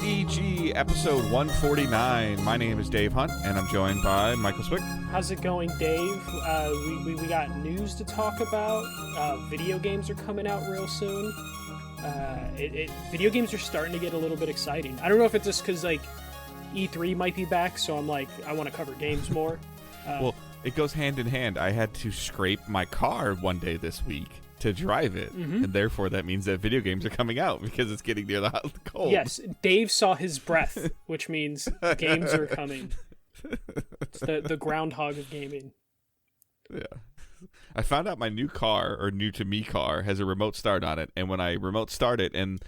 DDG episode 149. My name is Dave Hunt, and I'm joined by Michael Swick. How's it going, Dave? We got news to talk about. Video games are coming out real soon. Video games are starting to get a little bit exciting. I don't know if it's just because like E3 might be back, so I'm like, I want to cover games more. Well, it goes hand in hand. I had to scrape my car one day this week to drive it, and therefore that means that video games are coming out because it's getting near the cold. Yes, Dave saw his breath, which means games are coming. It's the groundhog of gaming. Yeah. I found out my new car, or new to me car, has a remote start on it, and when I remote start it and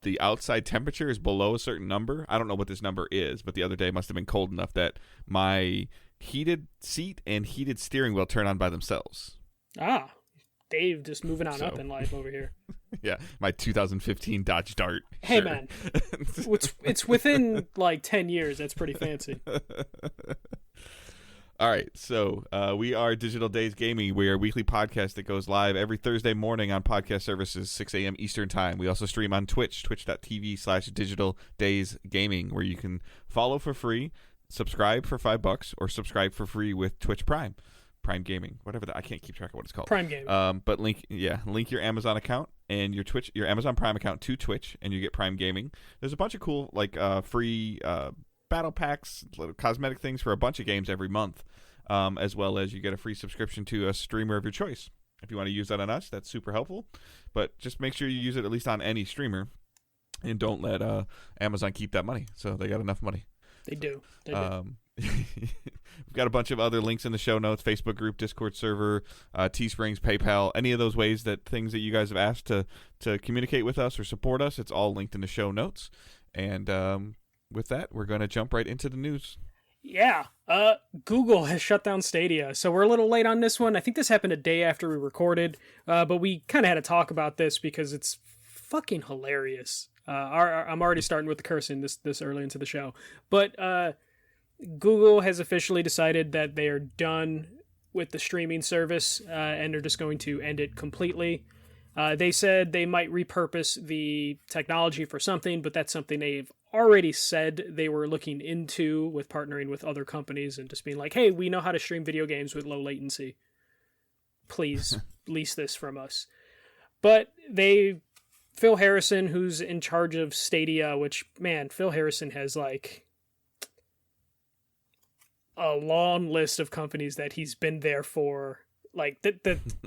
the outside temperature is below a certain number, I don't know what this number is, but the other day must have been cold enough that my heated seat and heated steering wheel turn on by themselves. Ah, Dave just moving on up in life over here. Yeah, my 2015 Dodge Dart. Hey, man. It's within like 10 years. That's pretty fancy. All right, so we are Digital Days Gaming. We are a weekly podcast that goes live every Thursday morning on podcast services, 6 a.m. Eastern Time. We also stream on Twitch, twitch.tv/Digital Days Gaming, where you can follow for free, subscribe for $5, or subscribe for free with Twitch Prime Gaming, whatever that. I can't keep track of what it's called. Prime Gaming. But link your Amazon account and your Amazon Prime account to Twitch, and you get Prime Gaming. There's a bunch of cool free battle packs, cosmetic things for a bunch of games every month, as well as you get a free subscription to a streamer of your choice. If you want to use that on us, that's super helpful. But just make sure you use it at least on any streamer, and don't let Amazon keep that money. So they got enough money. They do. We've got a bunch of other links in the show notes: Facebook group, Discord server, Teesprings, PayPal, any of those ways things that you guys have asked to communicate with us or support us. It's all linked in the show notes. And with that, we're going to jump right into the news. Yeah. Google has shut down Stadia, so we're a little late on this one. I think this happened a day after we recorded, but we kind of had to talk about this because it's fucking hilarious. I'm already starting with the cursing this early into the show. But Google has officially decided that they are done with the streaming service, and they're just going to end it completely. They said they might repurpose the technology for something, but that's something they've already said they were looking into with partnering with other companies and just being like, hey, we know how to stream video games with low latency. Please lease this from us. But Phil Harrison, who's in charge of Stadia, which, man, Phil Harrison has like a long list of companies that he's been there for, like that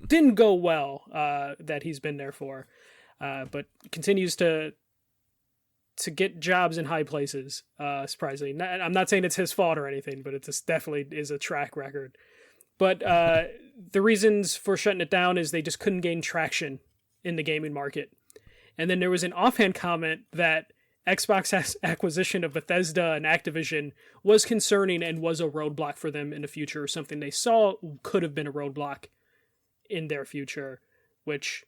didn't go well, that he's been there for, but continues to get jobs in high places, surprisingly. I'm not saying it's his fault or anything, but it just definitely is a track record. But the reasons for shutting it down is they just couldn't gain traction in the gaming market. And then there was an offhand comment that Xbox's acquisition of Bethesda and Activision was concerning and was a roadblock for them in the future, something they saw could have been a roadblock in their future, which,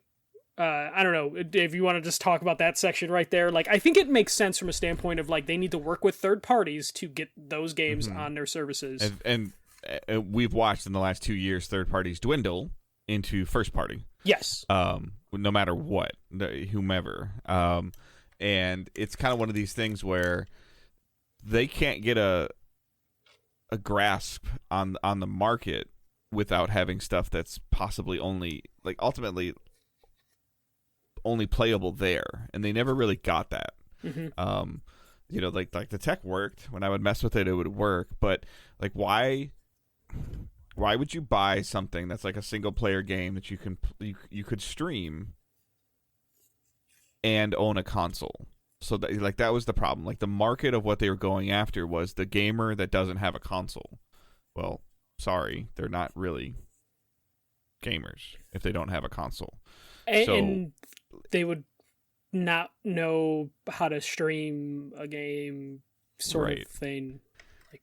I don't know, if you want to just talk about that section right there. Like, I think it makes sense from a standpoint of, like, they need to work with third parties to get those games on their services. And we've watched in the last 2 years third parties dwindle into first party. Yes. No matter what, whomever. And it's kind of one of these things where they can't get a grasp on the market without having stuff that's possibly ultimately only playable there, and they never really got that. Like the tech worked. When I would mess with it, it would work. But like, why would you buy something that's like a single player game that you could stream and own a console? So that was the problem. Like, the market of what they were going after was the gamer that doesn't have a console. Well, sorry, they're not really gamers if they don't have a console. And they would not know how to stream a game, sort of thing.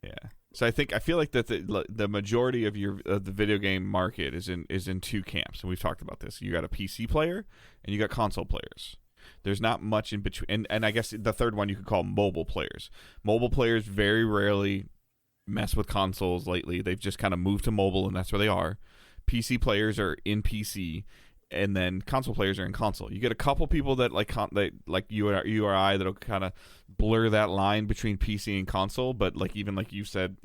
Yeah. So I feel like that the majority of the video game market is in two camps, and we've talked about this. You got a PC player and you got console players. There's not much in between, and I guess the third one you could call mobile players. Mobile players very rarely mess with consoles lately. They've just kind of moved to mobile, and that's where they are. PC players are in PC, and then console players are in console. You get a couple people that like you or I that'll kind of blur that line between PC and console, but like even like you said,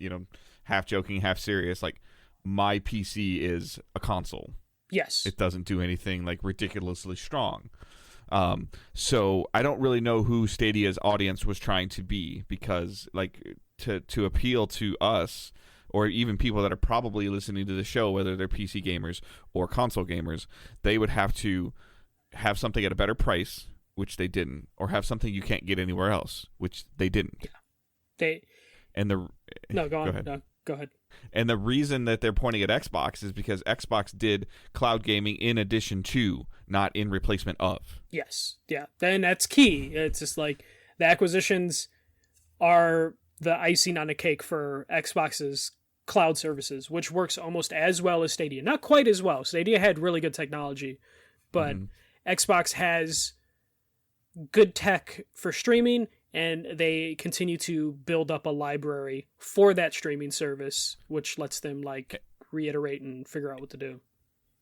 half joking, half serious, like my PC is a console. Yes. It doesn't do anything like ridiculously strong. So I don't really know who Stadia's audience was trying to be, because like to appeal to us, or even people that are probably listening to the show, whether they're PC gamers or console gamers, they would have to have something at a better price, which they didn't, or have something you can't get anywhere else, which they didn't. Yeah. No, go on. ahead. No, go ahead. And the reason that they're pointing at Xbox is because Xbox did cloud gaming in addition to, not in replacement of. Yes. Yeah. Then that's key. It's just like the acquisitions are the icing on the cake for Xbox's cloud services, which works almost as well as Stadia. Not quite as well. Stadia had really good technology, but Xbox has good tech for streaming, and they continue to build up a library for that streaming service, which lets them like reiterate and figure out what to do.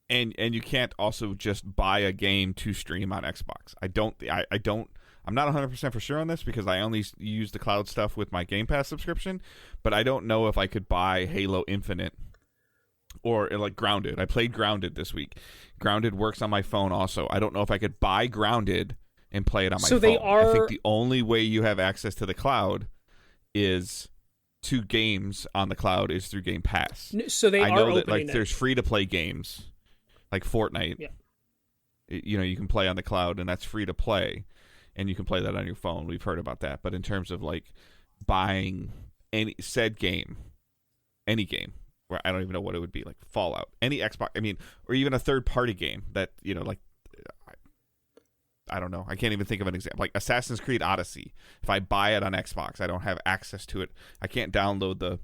And you can't also just buy a game to stream on Xbox. I'm not 100% for sure on this, because I only use the cloud stuff with my Game Pass subscription, but I don't know if I could buy Halo Infinite or like Grounded. I played Grounded this week. Grounded works on my phone also. I don't know if I could buy Grounded and play it on my phone. I think the only way you have access to the cloud is to games on the cloud is through Game Pass. So I know that like there's free to play games like Fortnite. Yeah. You can play on the cloud, and that's free to play, and you can play that on your phone. We've heard about that. But in terms of like buying any game, where I don't even know what it would be, like Fallout, any Xbox, or even a third party game that, like, I don't know. I can't even think of an example. Like Assassin's Creed Odyssey. If I buy it on Xbox, I don't have access to it. I can't download the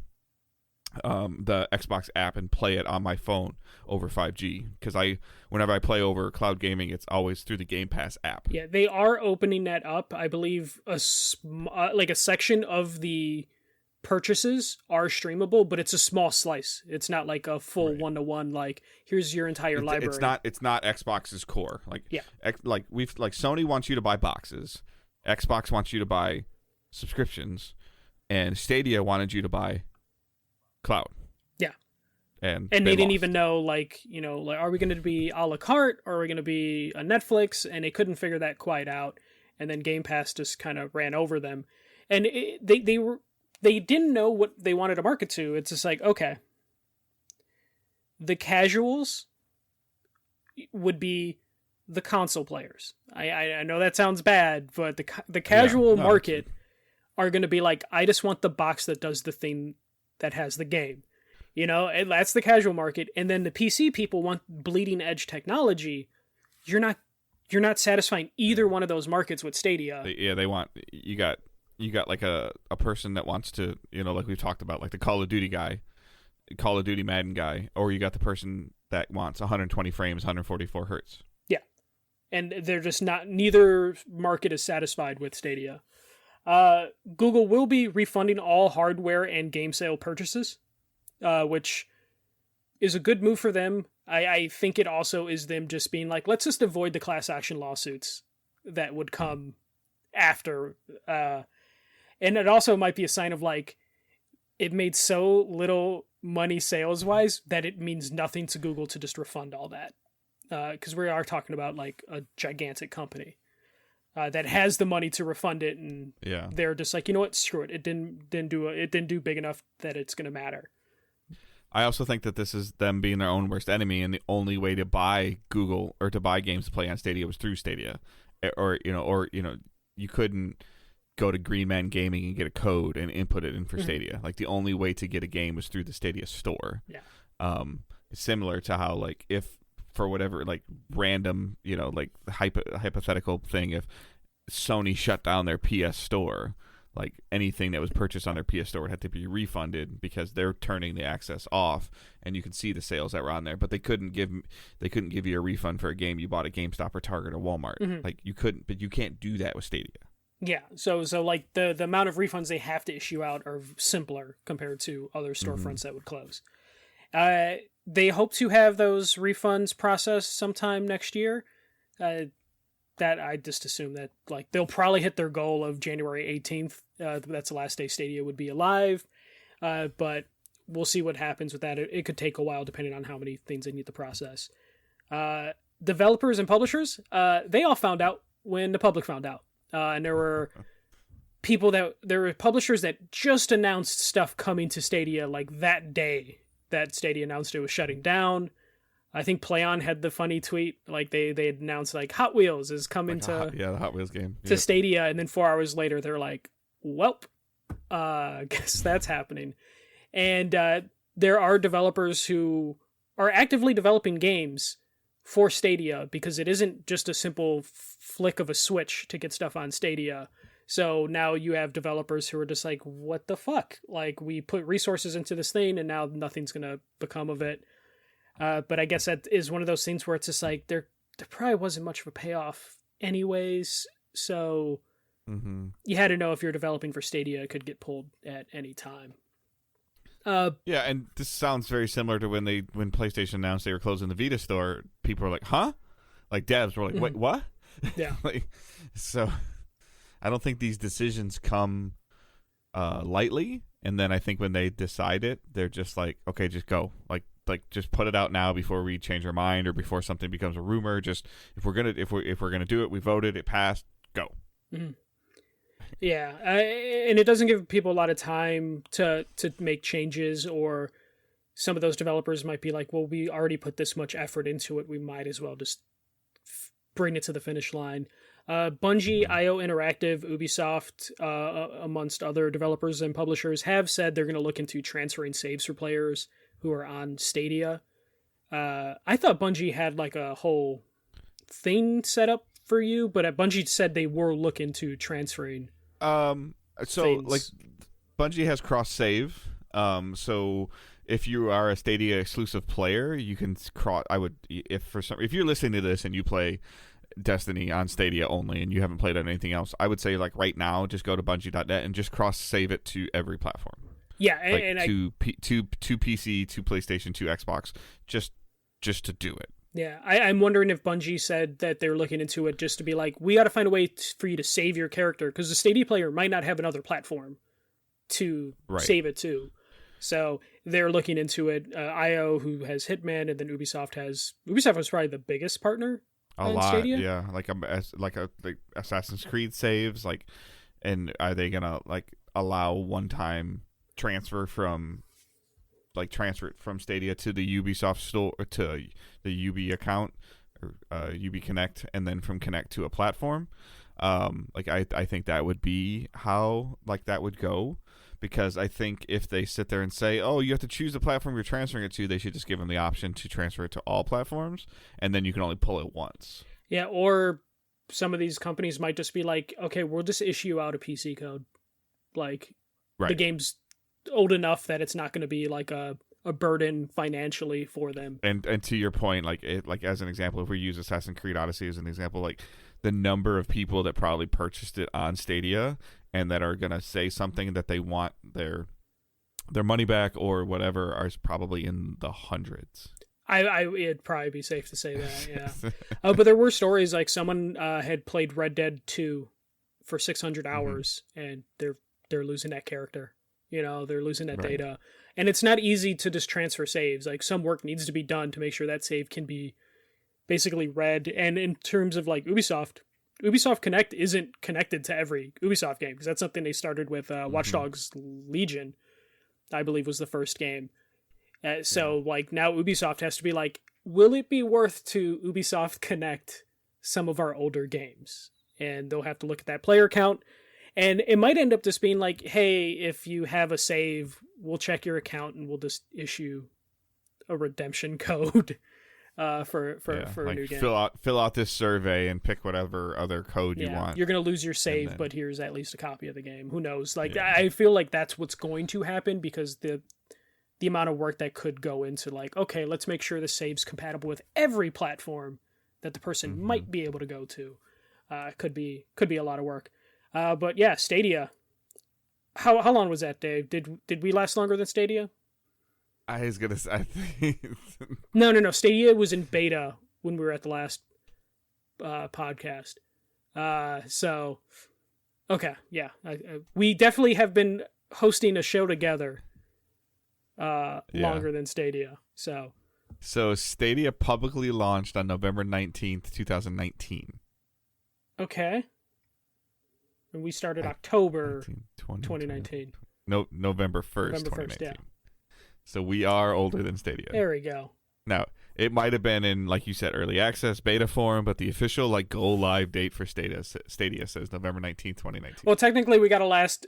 Xbox app and play it on my phone over 5G, because whenever I play over cloud gaming, it's always through the Game Pass app. Yeah, they are opening that up. I believe a section of the purchases are streamable, but it's a small slice. It's not like a full one-to-one, like here's your entire library. It's not Xbox's core. Like, yeah. Sony wants you to buy boxes, Xbox wants you to buy subscriptions, and Stadia wanted you to buy cloud. Yeah. And they didn't even know, like, are we going to be a la carte, or are we going to be a Netflix? And they couldn't figure that quite out. And then Game Pass just kind of ran over them. And they didn't know what they wanted to market to. It's just like, okay, the casuals would be the console players. I know that sounds bad, but the casual market are going to be like, I just want the box that does the thing that has the game. And that's the casual market. And then the PC people want bleeding edge technology. You're not satisfying either one of those markets with Stadia. They want, you got like a person that wants to, like we've talked about, like the Call of Duty guy, Call of Duty Madden guy, or you got the person that wants 120 frames, 144 hertz. Yeah. And they're just neither market is satisfied with Stadia. Google will be refunding all hardware and game sale purchases, which is a good move for them. I think it also is them just being like, let's just avoid the class action lawsuits that would come after. And it also might be a sign of like, it made so little money sales wise that it means nothing to Google to just refund all that. Because we are talking about like a gigantic company that has the money to refund it, and they're just like, you know what, screw it. It didn't do big enough that it's going to matter. I also think that this is them being their own worst enemy, and the only way to buy Google or to buy games to play on Stadia was through Stadia, or you couldn't go to Green Man Gaming and get a code and input it in for Stadia. Like the only way to get a game was through the Stadia store. Yeah. It's similar to how, like, if for whatever, like, random, like hypothetical thing, if Sony shut down their PS store, like anything that was purchased on their PS store would have to be refunded because they're turning the access off, and you can see the sales that were on there, but they couldn't give you a refund for a game you bought at GameStop or Target or Walmart. Like you couldn't, but you can't do that with Stadia. Yeah, so like the amount of refunds they have to issue out are simpler compared to other storefronts that would close. they hope to have those refunds processed sometime next year. That I just assume that like they'll probably hit their goal of January 18th. That's the last day Stadia would be alive. But we'll see what happens with that. It could take a while depending on how many things they need to process. Developers and publishers, they all found out when the public found out. And there were publishers that just announced stuff coming to Stadia like that day that Stadia announced it was shutting down. I think PlayOn had the funny tweet, like they had announced like Hot Wheels is coming the Hot Wheels game to Stadia, and then 4 hours later they're like, "Welp, guess that's happening." And there are developers who are actively developing games for Stadia because it isn't just a simple flick of a switch to get stuff on Stadia. So now you have developers who are just like, "What the fuck? Like we put resources into this thing, and now nothing's gonna become of it." But I guess that is one of those things where it's just like there probably wasn't much of a payoff anyways. So you had to know if you're developing for Stadia, it could get pulled at any time. Yeah, and this sounds very similar to when PlayStation announced they were closing the Vita store. People were like, "Huh?" Like devs were like, "Wait, what?" Yeah. So I don't think these decisions come lightly. And then I think when they decide it, they're just like, "Okay, just go." Like just put it out now before we change our mind or before something becomes a rumor. Just if we're gonna do it, we voted, it passed, go. Mm-hmm. Yeah, and it doesn't give people a lot of time to make changes, or some of those developers might be like, well, we already put this much effort into it, we might as well just bring it to the finish line. Bungie, IO Interactive, Ubisoft, amongst other developers and publishers, have said they're going to look into transferring saves for players who are on Stadia. I thought Bungie had like a whole thing set up for you, but Bungie said they were looking to transferring. So things. Like Bungie has cross save. So if you are a Stadia exclusive player, you can cross. If you're listening to this and you play Destiny on Stadia only and you haven't played on anything else, I would say like right now just go to bungie.net and just cross save it to every platform. Yeah, like and to PC, to PlayStation, to Xbox, just to do it. Yeah, I'm wondering if Bungie said that they're looking into it just to be like, we got to find a way for you to save your character, because the Stadia player might not have another platform to save it to. So they're looking into it. IO, who has Hitman, and then Ubisoft was probably the biggest partner. A lot, Stadia? yeah. Like Assassin's Creed saves, like, and are they gonna like allow one-time transfer from Stadia to the Ubisoft store, to the UB account, or UB Connect, and then from Connect to a platform? I think that would be how that would go, because I think if they sit there and say, "Oh, you have to choose the platform you're transferring it to," they should just give them the option to transfer it to all platforms, and then you can only pull it once. Yeah, or some of these companies might just be like, "Okay, we'll just issue out a PC code." Like, the game's old enough that it's not going to be like a burden financially for them. And to your point, like as an example, if we use Assassin's Creed Odyssey as an example, like the number of people that probably purchased it on Stadia and that are gonna say something that they want their money back or whatever are probably in the hundreds. It'd probably be safe to say that, yeah. But there were stories like someone had played Red Dead 2 for 600 hours, and they're losing that character. You know, they're losing that data. And it's not easy to just transfer saves. Like, some work needs to be done to make sure that save can be basically read. And in terms of like Ubisoft Connect isn't connected to every Ubisoft game, because that's something they started with. Watch Dogs Legion, I believe, was the first game. So like now Ubisoft has to be like, will it be worth to Ubisoft Connect some of our older games? And they'll have to look at that player count. And it might end up just being like, hey, if you have a save, we'll check your account and we'll just issue a redemption code for a new game. Fill out this survey and pick whatever other code you want. You're going to lose your save, but here's at least a copy of the game. Who knows? Like, I feel like that's what's going to happen, because the amount of work that could go into like, okay, let's make sure the save's compatible with every platform that the person might be able to go to. Could be a lot of work. But yeah, Stadia. How long was that, Dave? Did we last longer than Stadia? I was gonna say. I think No. Stadia was in beta when we were at the last podcast. So okay, yeah. We definitely have been hosting a show together longer than Stadia. So Stadia publicly launched on November 19th, 2019. Okay. And we started October 2019. No, November 1st, 2019. Yeah. So we are older than Stadia. There we go. Now, it might have been in, like you said, early access, beta form, but the official go live date for Stadia says November 19th, 2019. Well, technically, we got to last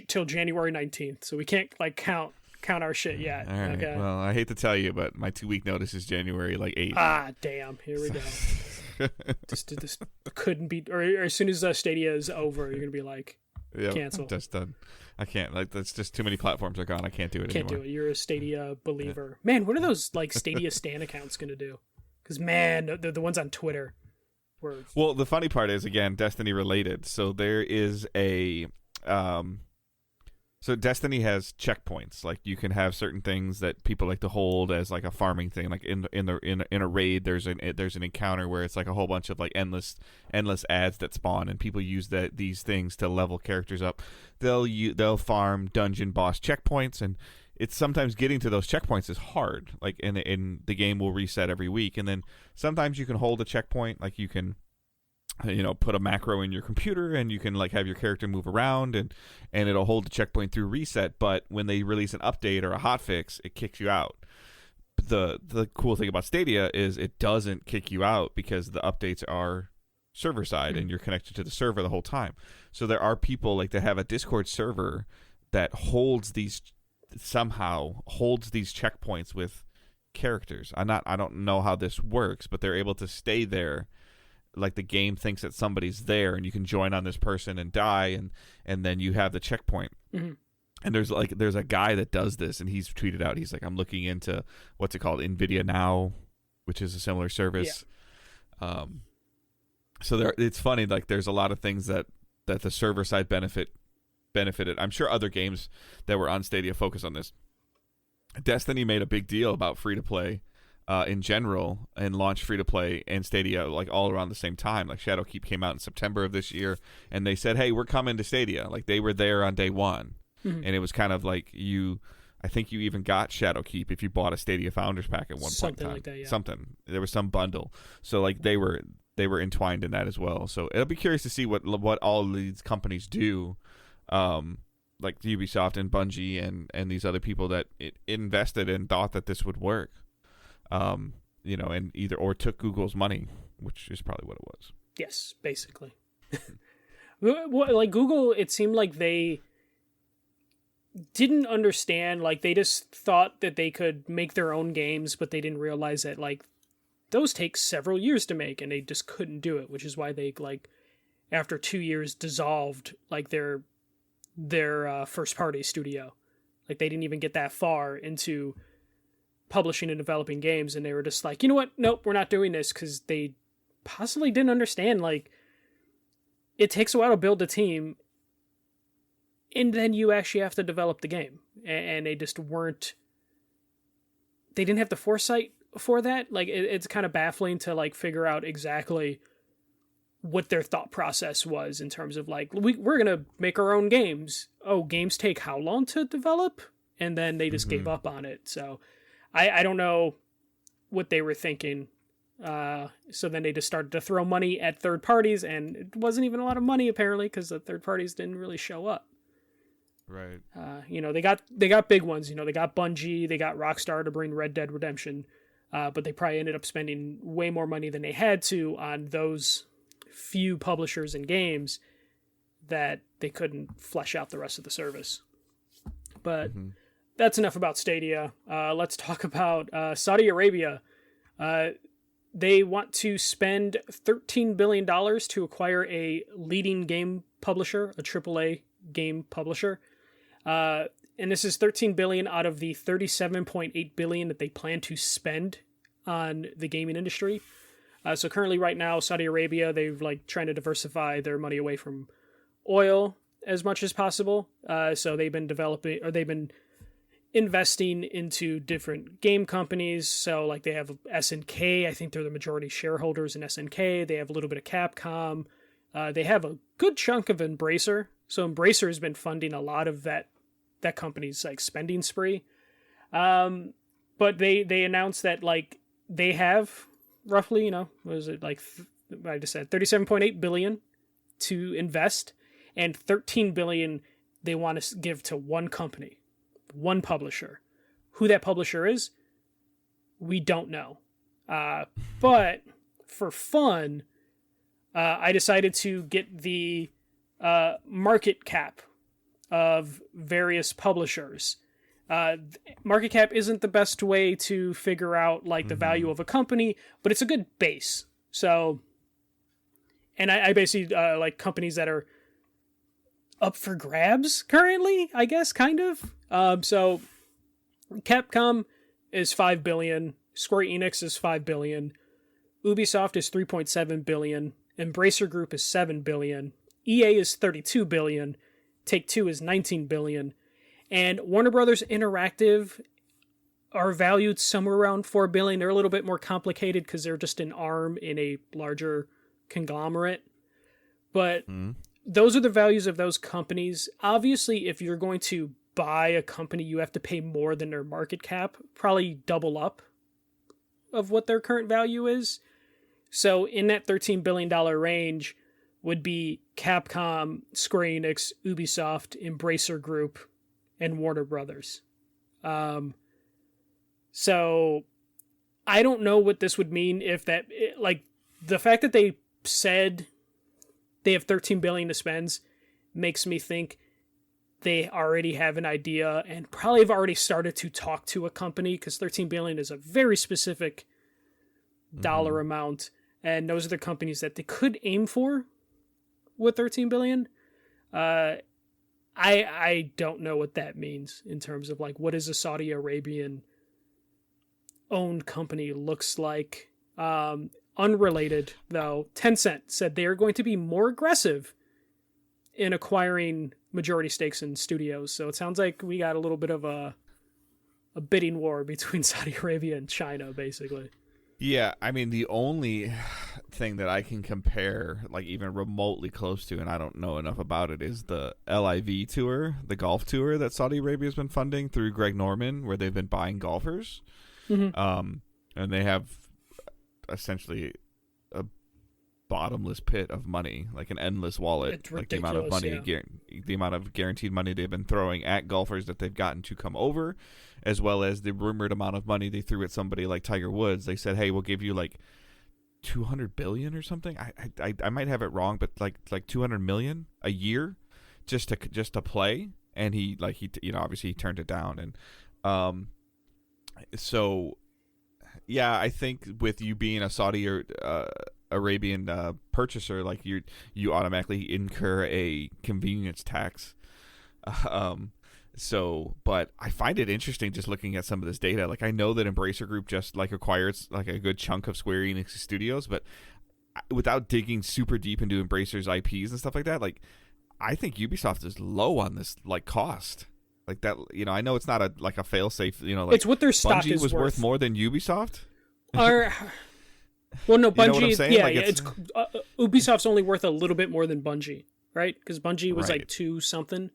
till January 19th, so we can't count our shit yet. All right. Okay. Well, I hate to tell you, but my 2-week notice is January 8th. Ah, damn. Here we go. This couldn't be, or as soon as Stadia is over, you're gonna be like, cancel. Just done. I can't. That's just too many platforms are gone. I can't do it anymore. Can't do it. You're a Stadia believer. Man, what are those Stadia Stan accounts gonna do? Because man, the ones on Twitter were. Well, the funny part is, again, Destiny related. So there is a So Destiny has checkpoints. Like, you can have certain things that people like to hold as a farming thing. Like in a raid, there's an encounter where it's a whole bunch of endless ads that spawn, and people use these things to level characters up. They'll farm dungeon boss checkpoints, and it's sometimes getting to those checkpoints is hard. In the game will reset every week, and then sometimes you can hold a checkpoint. Like, you can put a macro in your computer, and you can have your character move around, and it'll hold the checkpoint through reset. But when they release an update or a hotfix, it kicks you out. The cool thing about Stadia is it doesn't kick you out, because the updates are server side, and you're connected to the server the whole time. So there are people that have a Discord server that holds these checkpoints with characters. I don't know how this works, but they're able to stay there. The game thinks that somebody's there, and you can join on this person and die, and then you have the checkpoint. Mm-hmm. And there's a guy that does this, and he's tweeted out, he's like, I'm looking into what's it called, NVIDIA Now, which is a similar service. Yeah. So it's funny, there's a lot of things that the server side benefited. I'm sure other games that were on Stadia focus on this. Destiny made a big deal about free to play in general, and launched free-to-play and Stadia all around the same time. Shadowkeep came out in September of this year, and they said, hey, we're coming to Stadia. They were there on day one. Mm-hmm. And it was kind of I think you even got Shadowkeep if you bought a Stadia Founders Pack at one point in time. Something like that, yeah. Something. There was some bundle. So they were entwined in that as well. So it'll be curious to see what all of these companies do, like Ubisoft and Bungie and these other people that invested and thought that this would work. And or took Google's money, which is probably what it was. Yes, basically. Google, it seemed like they didn't understand. They just thought that they could make their own games, but they didn't realize that those take several years to make, and they just couldn't do it. Which is why they after 2 years dissolved their first party studio. They didn't even get that far into publishing and developing games, and they were just you know what, nope, we're not doing this, because they possibly didn't understand it takes a while to build a team, and then you actually have to develop the game, and they just they didn't have the foresight for that. It's kind of baffling to figure out exactly what their thought process was in terms of we're gonna make our own games. Oh, games take how long to develop? And then they just gave up on it. So I don't know what they were thinking. So then they just started to throw money at third parties, and it wasn't even a lot of money apparently, because the third parties didn't really show up. Right. They got big ones. They got Bungie, they got Rockstar to bring Red Dead Redemption, but they probably ended up spending way more money than they had to on those few publishers and games that they couldn't flesh out the rest of the service. But. Mm-hmm. That's enough about Stadia. Let's talk about Saudi Arabia. They want to spend $13 billion to acquire a leading game publisher, a AAA game publisher. And this is $13 billion out of the $37.8 billion that they plan to spend on the gaming industry. So currently right now, Saudi Arabia, they've trying to diversify their money away from oil as much as possible. So they've been investing into different game companies. So like they have SNK. I think they're the majority shareholders in SNK. They have a little bit of Capcom. They have a good chunk of Embracer. So Embracer has been funding a lot of that company's like spending spree. But they announced that like they have roughly, you know, what is it like? I just said 37.8 billion to invest, and 13 billion they want to give to one company, one publisher. Who that publisher is, we don't know. But for fun, I decided to get the market cap of various publishers. Market cap isn't the best way to figure out like the value of a company, but it's a good base. So, and I basically like companies that are up for grabs currently, I guess, kind of. So Capcom is 5 billion, Square Enix is 5 billion, Ubisoft is 3.7 billion, Embracer Group is 7 billion, EA is 32 billion, Take-Two is 19 billion, and Warner Brothers Interactive are valued somewhere around 4 billion. They're a little bit more complicated because they're just an arm in a larger conglomerate. But those are the values of those companies. Obviously, if you're going to buy a company, you have to pay more than their market cap, probably double up of what their current value is. So in that $13 billion range would be Capcom, Square Enix, Ubisoft, Embracer Group, and Warner Brothers. So I don't know what this would mean if that, like, the fact that they said they have 13 billion to spend makes me think they already have an idea and probably have already started to talk to a company, because 13 billion is a very specific dollar amount, and those are the companies that they could aim for with 13 billion. I don't know what that means in terms of like what is a Saudi Arabian owned company looks like. Unrelated though, Tencent said they are going to be more aggressive in acquiring majority stakes in studios. So it sounds like we got a little bit of a bidding war between Saudi Arabia and China, basically. Yeah, I mean, the only thing that I can compare, like even remotely close to, and I don't know enough about it, is the LIV tour, the golf tour that Saudi Arabia's been funding through Greg Norman, where they've been buying golfers. And they have essentially a bottomless pit of money, like an endless wallet. It's like the amount of money, the amount of guaranteed money they've been throwing at golfers that they've gotten to come over, as well as the rumored amount of money they threw at somebody like Tiger Woods. They said, "Hey, we'll give you like 200 billion or something." I might have it wrong, but like 200 million a year just to play. And he obviously he turned it down. And so yeah, I think with you being a Saudi or Arabian purchaser, like you automatically incur a convenience tax. But I find it interesting just looking at some of this data. Like, I know that Embracer Group just like acquired like a good chunk of Square Enix studios, but without digging super deep into Embracer's IPs and stuff like that, like I think Ubisoft is low on this like cost. Like that, I know it's not a fail-safe, like it's what their stock Bungie is was worth more than Ubisoft. Well, no, Bungie. You know what I'm saying? Yeah, like it's Ubisoft's only worth a little bit more than Bungie, right? Because Bungie was like 2 something.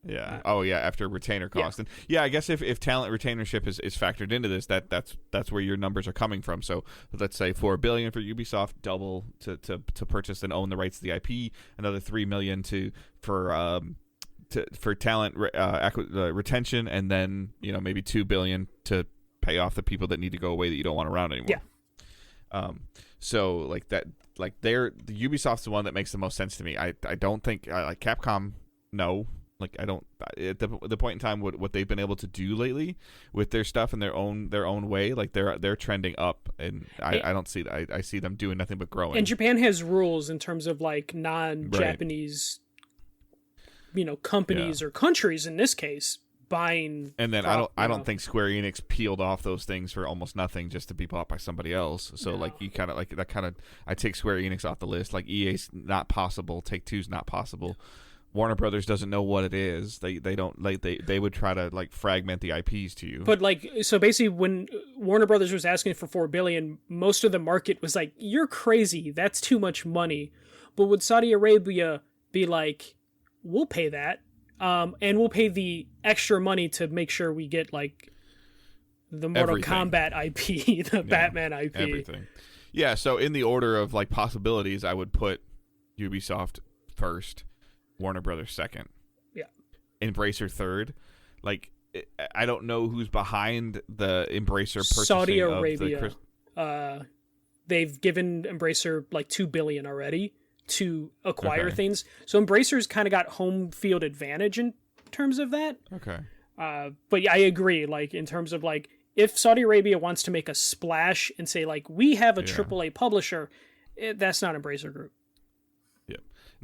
Yeah. Oh, yeah. After retainer cost, and I guess if talent retainership is factored into this, that's where your numbers are coming from. So let's say $4 billion for Ubisoft, double to purchase and own the rights to the IP, another $3 million for talent retention, and then maybe $2 billion to pay off the people that need to go away that you don't want around anymore. Yeah. So like that, like the Ubisoft's the one that makes the most sense to me. I don't think like Capcom. No. Like I don't at the point in time what they've been able to do lately with their stuff in their own way, like they're trending up, and I don't see that. I see them doing nothing but growing. And Japan has rules in terms of like non-Japanese companies or countries in this case buying. And then I don't think Square Enix peeled off those things for almost nothing just to be bought by somebody else. So like you kind of like I take Square Enix off the list. Like EA's not possible, Take-Two's not possible. Warner Brothers doesn't know what it is. They don't like they would try to like fragment the IPs to you. But like, so basically, when Warner Brothers was asking for $4 billion, most of the market was like, "You're crazy. That's too much money." But would Saudi Arabia be like, "We'll pay that, and we'll pay the extra money to make sure we get like the Mortal Kombat IP, the Batman IP, everything." Yeah. So in the order of like possibilities, I would put Ubisoft first, Warner Brothers second, Embracer third. Like, I don't know who's behind the Embracer purchasing Saudi Arabia. of the they've given Embracer like $2 billion already to acquire things, so Embracer's kind of got home field advantage in terms of that. Okay. But yeah, I agree. Like, in terms of like, if Saudi Arabia wants to make a splash and say like, we have a AAA publisher, that's not Embracer Group.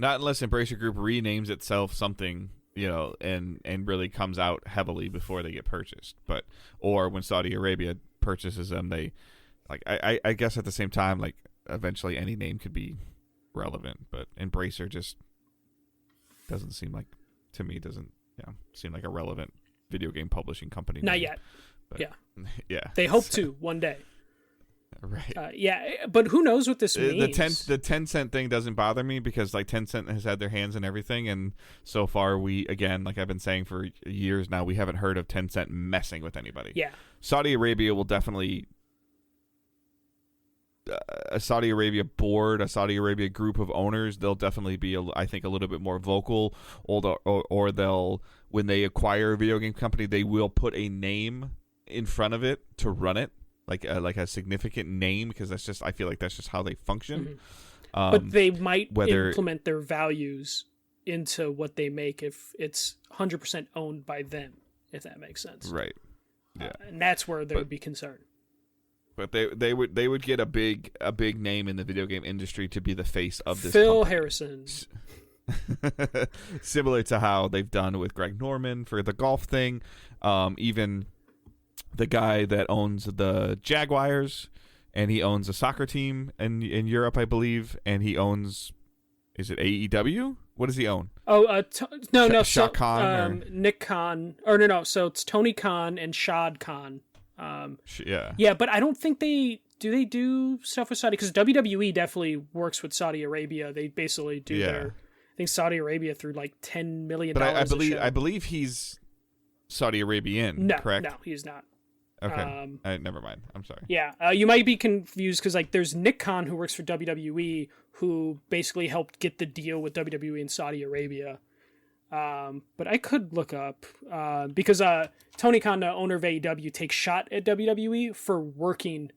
Not unless Embracer Group renames itself something, and really comes out heavily before they get purchased. But or when Saudi Arabia purchases them, they like I guess at the same time, like, eventually any name could be relevant. But Embracer just doesn't seem like, to me, seem like a relevant video game publishing company. Not yet. But, yeah. They hope to one day. Right. But who knows what this means? The Tencent thing doesn't bother me because like Tencent has had their hands in everything, and so far we, again, like I've been saying for years now, we haven't heard of Tencent messing with anybody. Yeah. Saudi Arabia will definitely a Saudi Arabia board, a Saudi Arabia group of owners, they'll definitely be, I think, a little bit more vocal, or they'll, when they acquire a video game company, they will put a name in front of it to run it. Like a significant name, because I feel like that's just how they function. Mm-hmm. But they might implement their values into what they make if it's 100% owned by them, if that makes sense. Right. Yeah. And that's where there would be concern. But they would get a big name in the video game industry to be the face of this Phil company. Harrison. Similar to how they've done with Greg Norman for the golf thing, even the guy that owns the Jaguars, and he owns a soccer team in Europe, I believe, and he owns, is it AEW? What does he own? Oh, no. Shah Khan, Nick Khan, or no. So it's Tony Khan and Shad Khan. Yeah, but I don't think they do stuff with Saudi, because WWE definitely works with Saudi Arabia. They basically do their, I think Saudi Arabia through like $10 million. But I believe he's Saudi Arabian. Correct? No, he's not. Okay. Never mind. I'm sorry. Yeah. You might be confused because like there's Nick Khan, who works for WWE, who basically helped get the deal with WWE in Saudi Arabia. But I could look up because Tony Khan, the owner of AEW, takes shot at WWE for working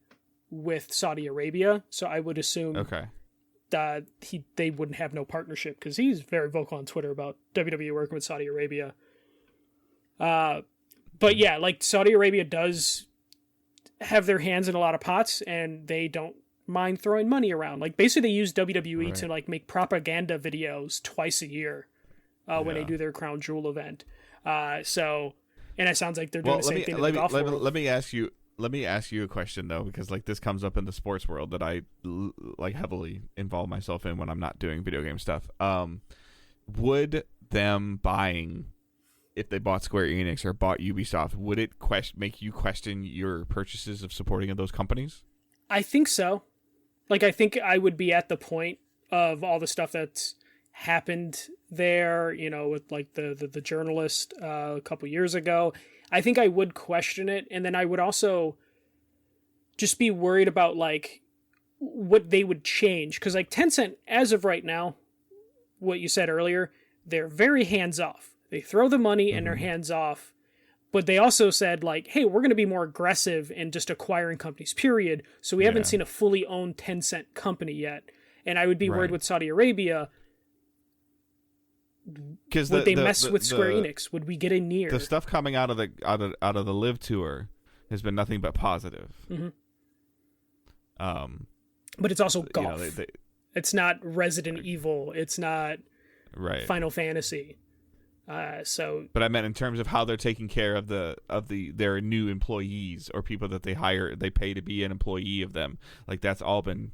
with Saudi Arabia. So I would assume that they wouldn't have no partnership, because he's very vocal on Twitter about WWE working with Saudi Arabia. But yeah, like Saudi Arabia does have their hands in a lot of pots, and they don't mind throwing money around. Like basically they use WWE to like make propaganda videos twice a year when they do their Crown Jewel event. And it sounds like they're doing the same thing in the golf world. Let me ask you a question though, because like this comes up in the sports world that I like heavily involve myself in when I'm not doing video game stuff. Would them buying, if they bought Square Enix or bought Ubisoft, would it make you question your purchases of supporting those companies? I think so. Like, I think I would be at the point of all the stuff that's happened there, with like the journalist a couple years ago. I think I would question it, and then I would also just be worried about like what they would change, because like Tencent, as of right now, what you said earlier, they're very hands off. They throw the money and they're hands off, but they also said like, hey, we're going to be more aggressive in just acquiring companies, period. So we haven't seen a fully owned Tencent company yet. And I would be worried with Saudi Arabia. Would they mess with Square Enix? Would we get in near? The stuff coming out of the Live Tour has been nothing but positive. But it's also golf. It's not Resident Evil. It's not Final Fantasy. But I meant in terms of how they're taking care of their new employees or people that they hire, they pay to be an employee of them. Like that's all been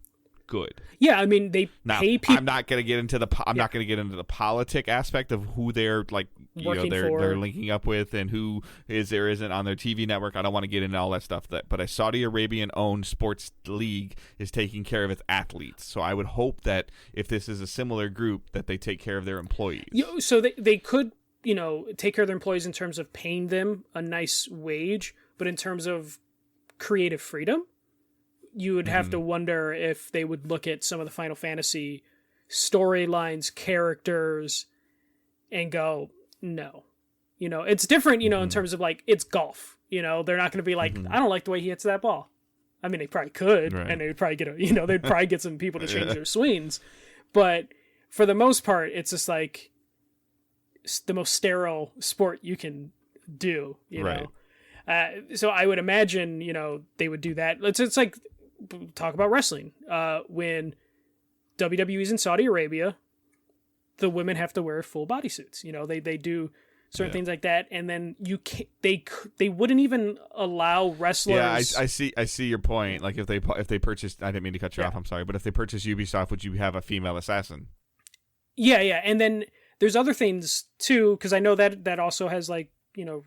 good. Yeah, I mean they Now, pay people. I'm not going to get into the not going to get into the politic aspect of who they're like For. they're linking up with and who is or isn't on their TV network. I don't want to get into all that stuff. But a Saudi Arabian owned sports league is taking care of its athletes. So I would hope that if this is a similar group, that they take care of their employees. So they could, take care of their employees in terms of paying them a nice wage, but in terms of creative freedom, you would have to wonder if they would look at some of the Final Fantasy storylines, characters, and go, no. It's different, in terms of like, it's golf. They're not going to be like, I don't like the way he hits that ball. I mean, they probably could, right. and they'd probably get they'd probably get some people to change their swings. But for the most part, it's just like the most sterile sport you can do, right. So I would imagine, they would do that. It's like, talk about wrestling. When WWE's in Saudi Arabia, the women have to wear full bodysuits. They do certain things like that, and then they wouldn't even allow wrestlers. Yeah, I see your point. Like if they purchased, I didn't mean to cut you off. I'm sorry, but if they purchase Ubisoft, would you have a female assassin? Yeah, and then there's other things too, because I know that also has like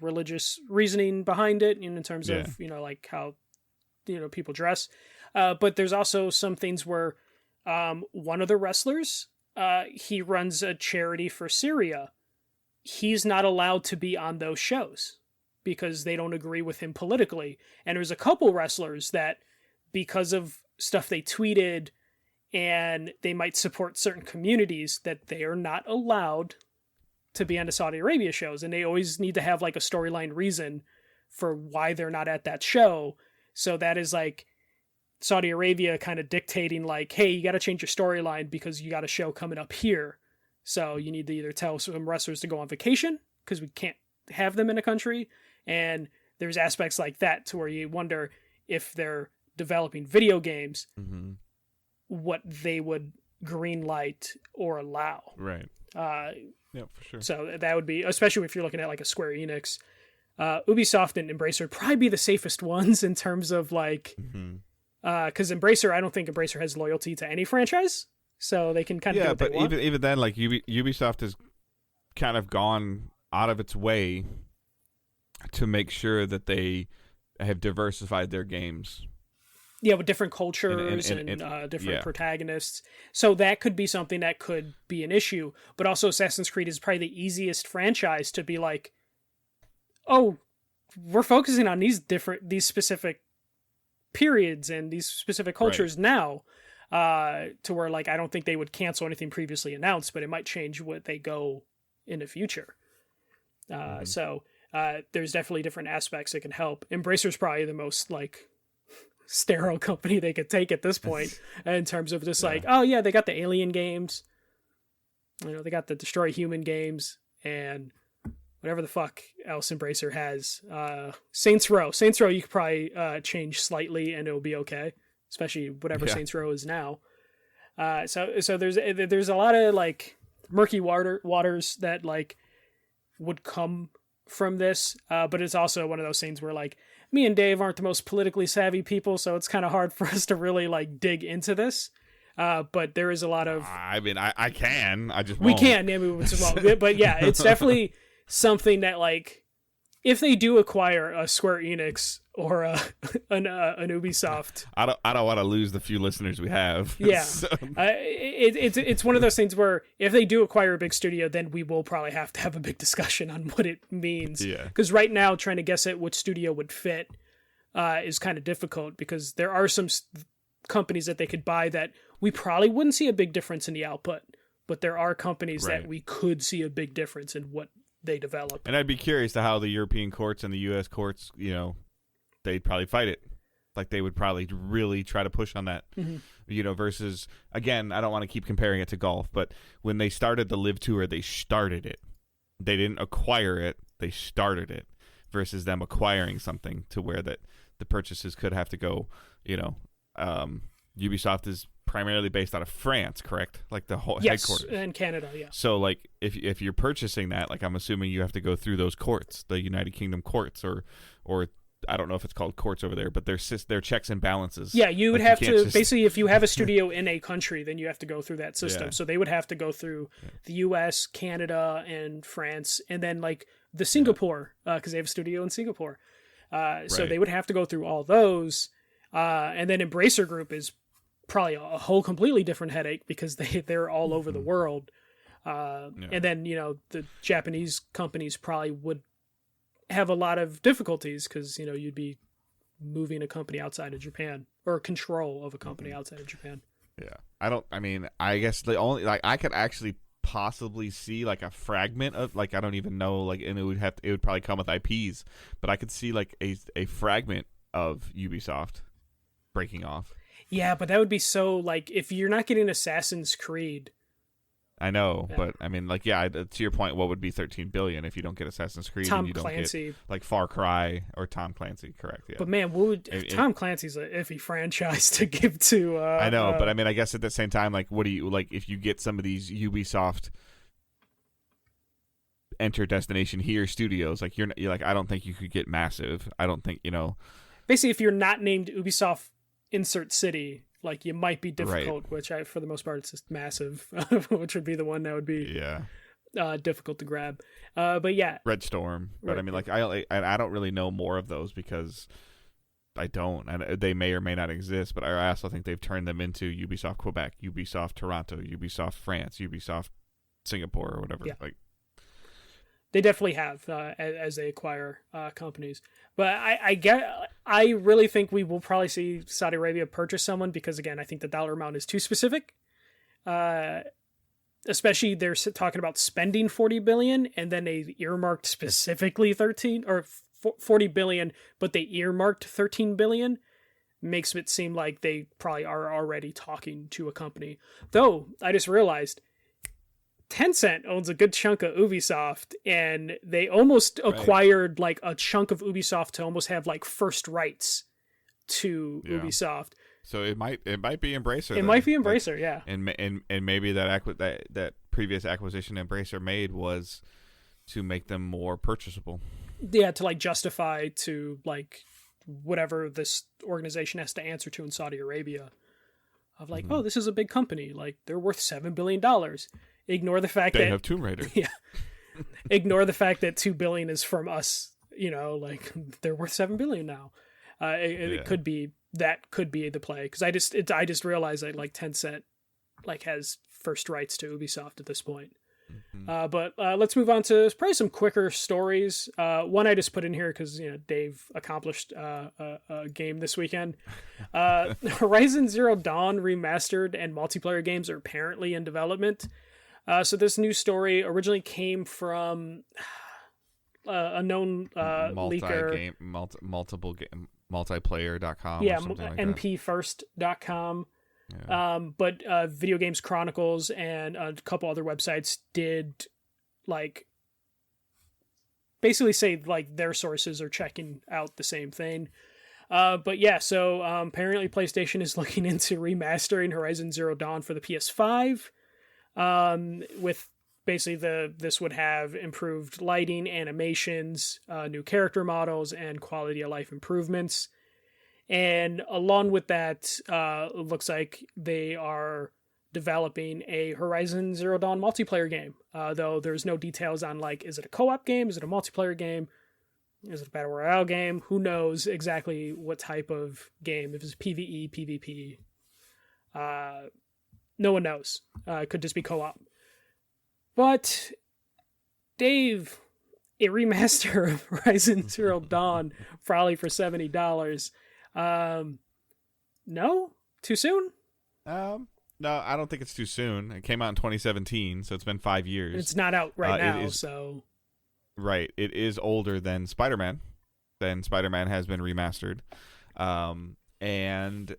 religious reasoning behind it, in terms of like how people dress. But there's also some things where one of the wrestlers, he runs a charity for Syria. He's not allowed to be on those shows because they don't agree with him politically. And there's a couple wrestlers that, because of stuff they tweeted and they might support certain communities, that they are not allowed to be on the Saudi Arabia shows. And they always need to have like a storyline reason for why they're not at that show. So that is like Saudi Arabia kind of dictating like, hey, you got to change your storyline because you got a show coming up here. So you need to either tell some wrestlers to go on vacation because we can't have them in a country. And there's aspects like that to where you wonder if they're developing video games, what they would green light or allow. Right. Yeah, for sure. So that would be, especially if you're looking at like a Square Enix, Ubisoft and Embracer would probably be the safest ones in terms of like, because Embracer, I don't think Embracer has loyalty to any franchise, so they can kind of do what they want. Even then, like Ubisoft has kind of gone out of its way to make sure that they have diversified their games. Yeah, with different cultures and different protagonists. So that could be something that could be an issue. But also Assassin's Creed is probably the easiest franchise to be like, oh, we're focusing on these specific periods and these specific cultures now, to where like I don't think they would cancel anything previously announced, but it might change what they go in the future. So there's definitely different aspects that can help. Embracer's probably the most like sterile company they could take at this point in terms of just like, oh yeah, they got the Alien games, they got the Destroy Human games, and whatever the fuck else Embracer has. Saints Row you could probably change slightly and it'll be okay, especially whatever Saints Row is now. So there's a lot of like murky waters that like would come from this, but it's also one of those things where like me and Dave aren't the most politically savvy people, so it's kind of hard for us to really like dig into this. But there is a lot of. I mean, I can. I just we won't. can. Yeah, but yeah, it's definitely something that like if they do acquire a Square Enix or an Ubisoft, I don't want to lose the few listeners we have. Yeah, so. It's one of those things where if they do acquire a big studio, then we will probably have to have a big discussion on what it means. Yeah, because right now trying to guess at which studio would fit is kind of difficult because there are some companies that they could buy that we probably wouldn't see a big difference in the output, but there are companies that we could see a big difference in what they develop. And I'd be curious to how the European courts and the U.S. courts, they'd probably fight it. Like they would probably really try to push on that, versus, again, I don't want to keep comparing it to golf, but when they started the Live Tour, they started it. They didn't acquire it. They started it versus them acquiring something to where that the purchases could have to go, Ubisoft is primarily based out of France, correct? Like the whole headquarters. Yes, and Canada, yeah. So like if you're purchasing that, like I'm assuming you have to go through those courts, the United Kingdom courts or I don't know if it's called courts over there, but they're checks and balances. Yeah, you would Like, have you to can't just- basically, if you have a studio in a country, then you have to go through that system. Yeah. So they would have to go through the U.S., Canada, and France, and then like the Singapore, because they have a studio in Singapore. So Right. they would have to go through all those, and then Embracer Group is probably a whole completely different headache because they're all over the world. And then the Japanese companies probably would have a lot of difficulties because you'd be moving a company outside of Japan or control of a company outside of Japan. Yeah, I guess the only I could actually possibly see like a fragment of I don't even know and it would probably come with IPs, but I could see like a fragment of Ubisoft breaking off. Yeah, but that would be so if you're not getting Assassin's Creed. I know, Yeah. but to your point, what would be 13 billion if you don't get Assassin's Creed Tom and you Clancy. don't get Far Cry or Tom Clancy? Correct. Yeah. But man, Tom Clancy's an iffy franchise to give to. I know, but I guess at the same time, what do you if you get some of these Ubisoft enter Destination Here studios, you're I don't think you could get Massive. I don't think Basically, if you're not named Ubisoft insert city, you might be difficult. Right. Which for the most part, it's just Massive, which would be the one that would be difficult to grab. But yeah, Red Storm. But I don't really know more of those because I don't, and they may or may not exist. But I also think they've turned them into Ubisoft Quebec, Ubisoft Toronto, Ubisoft France, Ubisoft Singapore, or whatever. Yeah. They definitely have as they acquire companies. But I really think we will probably see Saudi Arabia purchase someone because, again, I think the dollar amount is too specific. Especially they're talking about spending 40 billion and then they earmarked specifically 40 billion, but they earmarked 13 billion. Makes it seem like they probably are already talking to a company. Though, I just realized Tencent owns a good chunk of Ubisoft, and they almost acquired a chunk of Ubisoft to almost have first rights to Ubisoft. So it might be Embracer. It might be Embracer, yeah. And maybe that previous acquisition Embracer made was to make them more purchasable. Yeah, to justify to whatever this organization has to answer to in Saudi Arabia. Of oh, this is a big company. They're worth $7 billion. Ignore the fact they that have Tomb Raider. Yeah. Ignore the fact that $2 billion is from us. They're worth $7 billion now. It could be the play because I just realized that Tencent has first rights to Ubisoft at this point. Mm-hmm. But let's move on to probably some quicker stories. One I just put in here because Dave accomplished a game this weekend. Horizon Zero Dawn remastered and multiplayer games are apparently in development. So this news story originally came from a known leaker. Multiple game, multiplayer.com. Yeah, or something like mpfirst.com. Yeah. But Video Games Chronicles and a couple other websites did basically say their sources are checking out the same thing. But yeah, so apparently PlayStation is looking into remastering Horizon Zero Dawn for the PS5. With basically this would have improved lighting, animations, new character models, and quality of life improvements. And along with that, it looks like they are developing a Horizon Zero Dawn multiplayer game. Though there's no details on is it a co-op game? Is it a multiplayer game? Is it a battle royale game? Who knows exactly what type of game? If it's PvE, PvP. No one knows. It could just be co-op. But, Dave, a remaster of Horizon Zero Dawn, probably for $70. No? Too soon? No, I don't think it's too soon. It came out in 2017, so it's been 5 years. It's not out right now, so... Right. It is older than Spider-Man. Spider-Man has been remastered. And...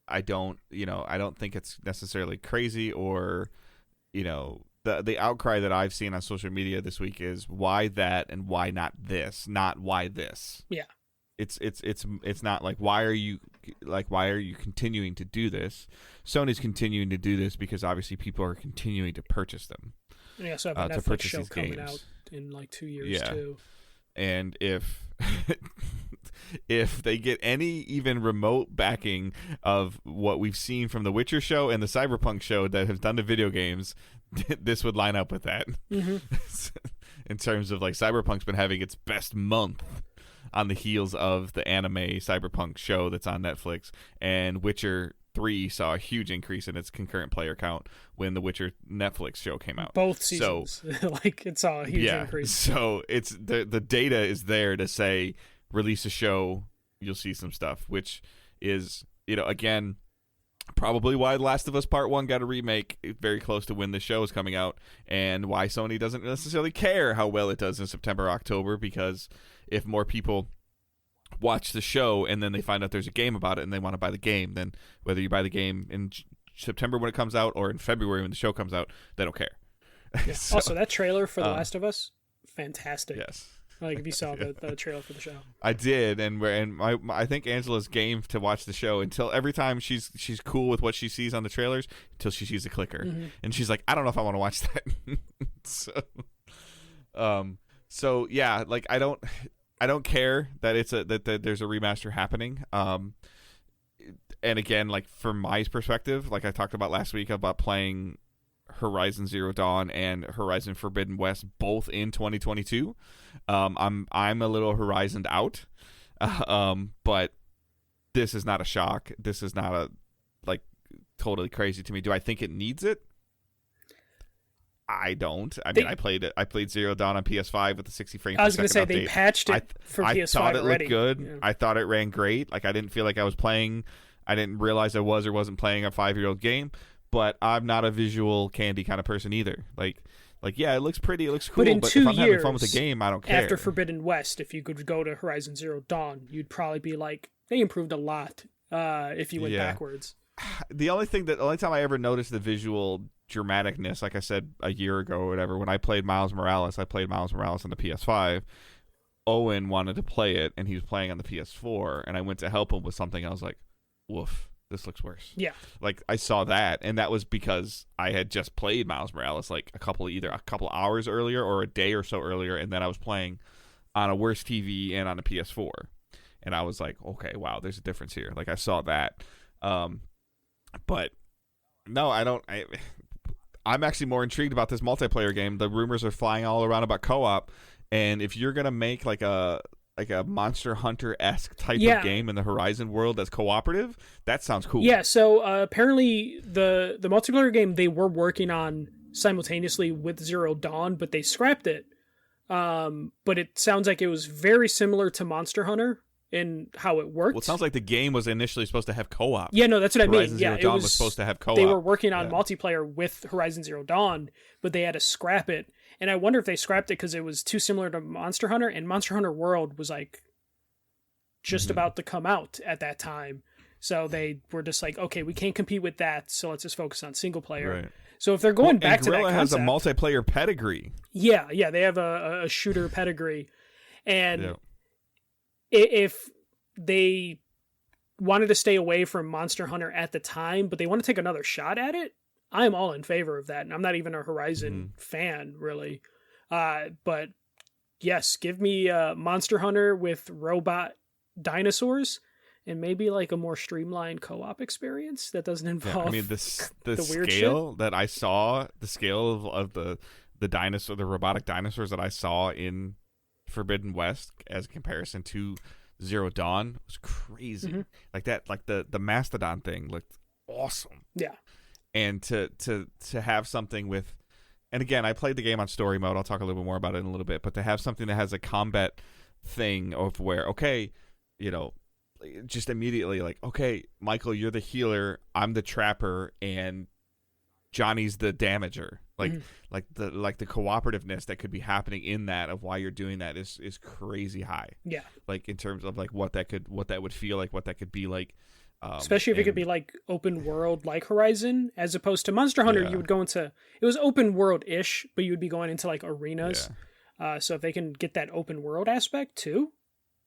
I don't think it's necessarily crazy or, the outcry that I've seen on social media this week is why that and why not this, not why this. Yeah. It's not why are you continuing to do this? Sony's continuing to do this because obviously people are continuing to purchase them. And you also have a Netflix show coming out in 2 years too. And if if they get any even remote backing of what we've seen from the Witcher show and the Cyberpunk show that have done the video games, this would line up with that. In terms of like Cyberpunk's been having its best month on the heels of the anime Cyberpunk show that's on Netflix, and Witcher 3 saw a huge increase in its concurrent player count when the Witcher Netflix show came out. Both seasons. So, like it saw a huge increase. So it's the data is there to say release a show, you'll see some stuff, which is, again, probably why The Last of Us Part 1 got a remake very close to when the show is coming out, and why Sony doesn't necessarily care how well it does in September, October, because if more people watch the show and then they find out there's a game about it and they want to buy the game, then whether you buy the game in September when it comes out or in February when the show comes out, they don't care. Yeah. So, also, that trailer for The Last of Us, fantastic. Yes. Like if you saw the trailer for the show, I did, and I think Angela's game to watch the show until every time she's cool with what she sees on the trailers until she sees a clicker, and she's like, I don't know if I want to watch that. So yeah, like I don't care that it's that there's a remaster happening. And again, like from my perspective, like I talked about last week about playing Horizon Zero Dawn and Horizon Forbidden West both in 2022. I'm a little Horizoned out, but this is not a shock. This is not a totally crazy to me. Do I think it needs it? I don't. I mean, I played Zero Dawn on PS5 with the 60 frames. I was going to say they patched it for PS5 I thought it already. Looked good. Yeah. I thought it ran great. Like I didn't feel like I was playing. I didn't realize I was or wasn't playing a 5-year-old game. But I'm not a visual candy kind of person either. Like yeah, it looks pretty, it looks cool. But if I'm having fun with the game, I don't care. After Forbidden West, if you could go to Horizon Zero Dawn, you'd probably be like, they improved a lot. If you went backwards. The only time I ever noticed the visual dramaticness, like I said a year ago or whatever, when I played Miles Morales on the PS5. Owen wanted to play it, and he was playing on the PS4, and I went to help him with something. I was like, woof. This looks worse. Yeah. Like I saw that, and that was because I had just played Miles Morales like either a couple hours earlier or a day or so earlier, and then I was playing on a worse TV and on a PS4. And I was like, okay, wow, there's a difference here. Like I saw that. But no, I don't I'm actually more intrigued about this multiplayer game. The rumors are flying all around about co-op, and if you're going to make like a Monster Hunter-esque type of game in the Horizon world that's cooperative, that sounds cool. Yeah, so apparently the multiplayer game they were working on simultaneously with Zero Dawn, but they scrapped it. But it sounds like it was very similar to Monster Hunter in how it worked. Well, it sounds like the game was initially supposed to have co-op. Yeah, no, that's what Horizon I mean. Zero Dawn was supposed to have co-op. They were working on multiplayer with Horizon Zero Dawn, but they had to scrap it. And I wonder if they scrapped it because it was too similar to Monster Hunter, and Monster Hunter World was like just about to come out at that time. So they were just like, okay, we can't compete with that, so let's just focus on single player. Right. So if they're going back to that concept, has a multiplayer pedigree. Yeah, they have a shooter pedigree. And if they wanted to stay away from Monster Hunter at the time, but they want to take another shot at it, I'm all in favor of that. And I'm not even a Horizon fan, really. But yes, give me Monster Hunter with robot dinosaurs and maybe like a more streamlined co-op experience that doesn't involve the weird scale shit. that I saw, the scale of the robotic dinosaurs that I saw in Forbidden West as a comparison to Zero Dawn was crazy. Like that, like the mastodon thing looked awesome. Yeah. And to have something with, and again, I played the game on story mode. I'll talk a little bit more about it in a little bit. But to have something that has a combat thing of where, okay, just immediately like, okay, Michael, you're the healer, I'm the trapper, and Johnny's the damager. Like the cooperativeness that could be happening in that of why you're doing that is crazy high. Yeah. Like in terms of like what that would feel like, what that could be like. Especially if it could be like open world like Horizon, as opposed to Monster Hunter, you would go into, it was open world ish, but you would be going into like arenas. Yeah. So if they can get that open world aspect too,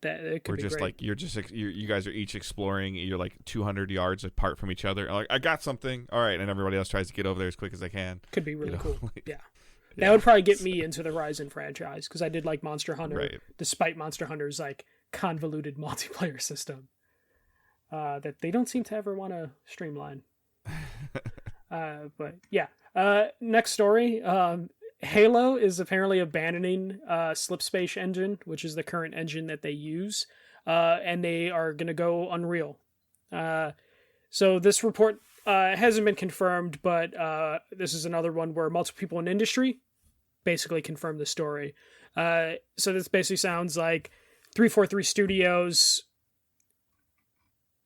that it could be just great. Like you guys are each exploring. You're like 200 yards apart from each other. Like I got something, all right, and everybody else tries to get over there as quick as they can. Could be really cool. Yeah. That would probably get me into the Horizon franchise, because I did like Monster Hunter, Right. despite Monster Hunter's like convoluted multiplayer system that they don't seem to ever want to streamline. But yeah. Next story. Halo is apparently abandoning Slipspace engine, which is the current engine that they use, and they are going to go Unreal. So this report hasn't been confirmed, but this is another one where multiple people in industry basically confirmed the story. So this basically sounds like 343 Studios.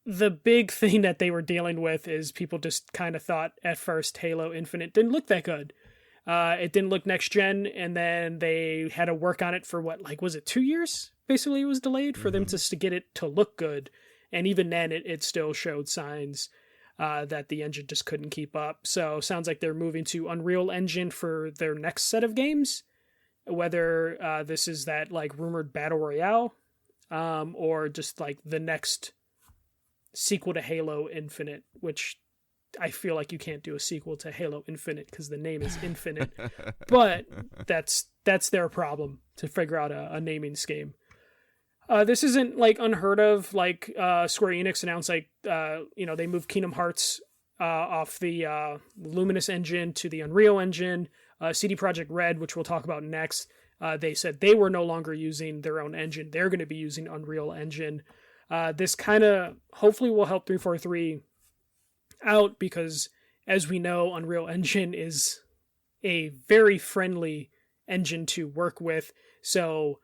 The big thing that they were dealing with is people just kind of thought at first Halo Infinite didn't look that good. It didn't look next gen, and then they had to work on it for was it 2 years? Basically, it was delayed for them to get it to look good. And even then, it still showed signs that the engine just couldn't keep up. So sounds like they're moving to Unreal Engine for their next set of games. Whether this is that rumored Battle Royale, or just the next sequel to Halo Infinite, which I feel like you can't do a sequel to Halo Infinite because the name is Infinite. But that's their problem, to figure out a naming scheme. This isn't unheard of. Square Enix announced they moved Kingdom Hearts off the Luminous engine to the Unreal Engine. CD Projekt Red, which we'll talk about next, they said they were no longer using their own engine. They're going to be using Unreal Engine. This kind of hopefully will help 343 out, because as we know, Unreal Engine is a very friendly engine to work with. So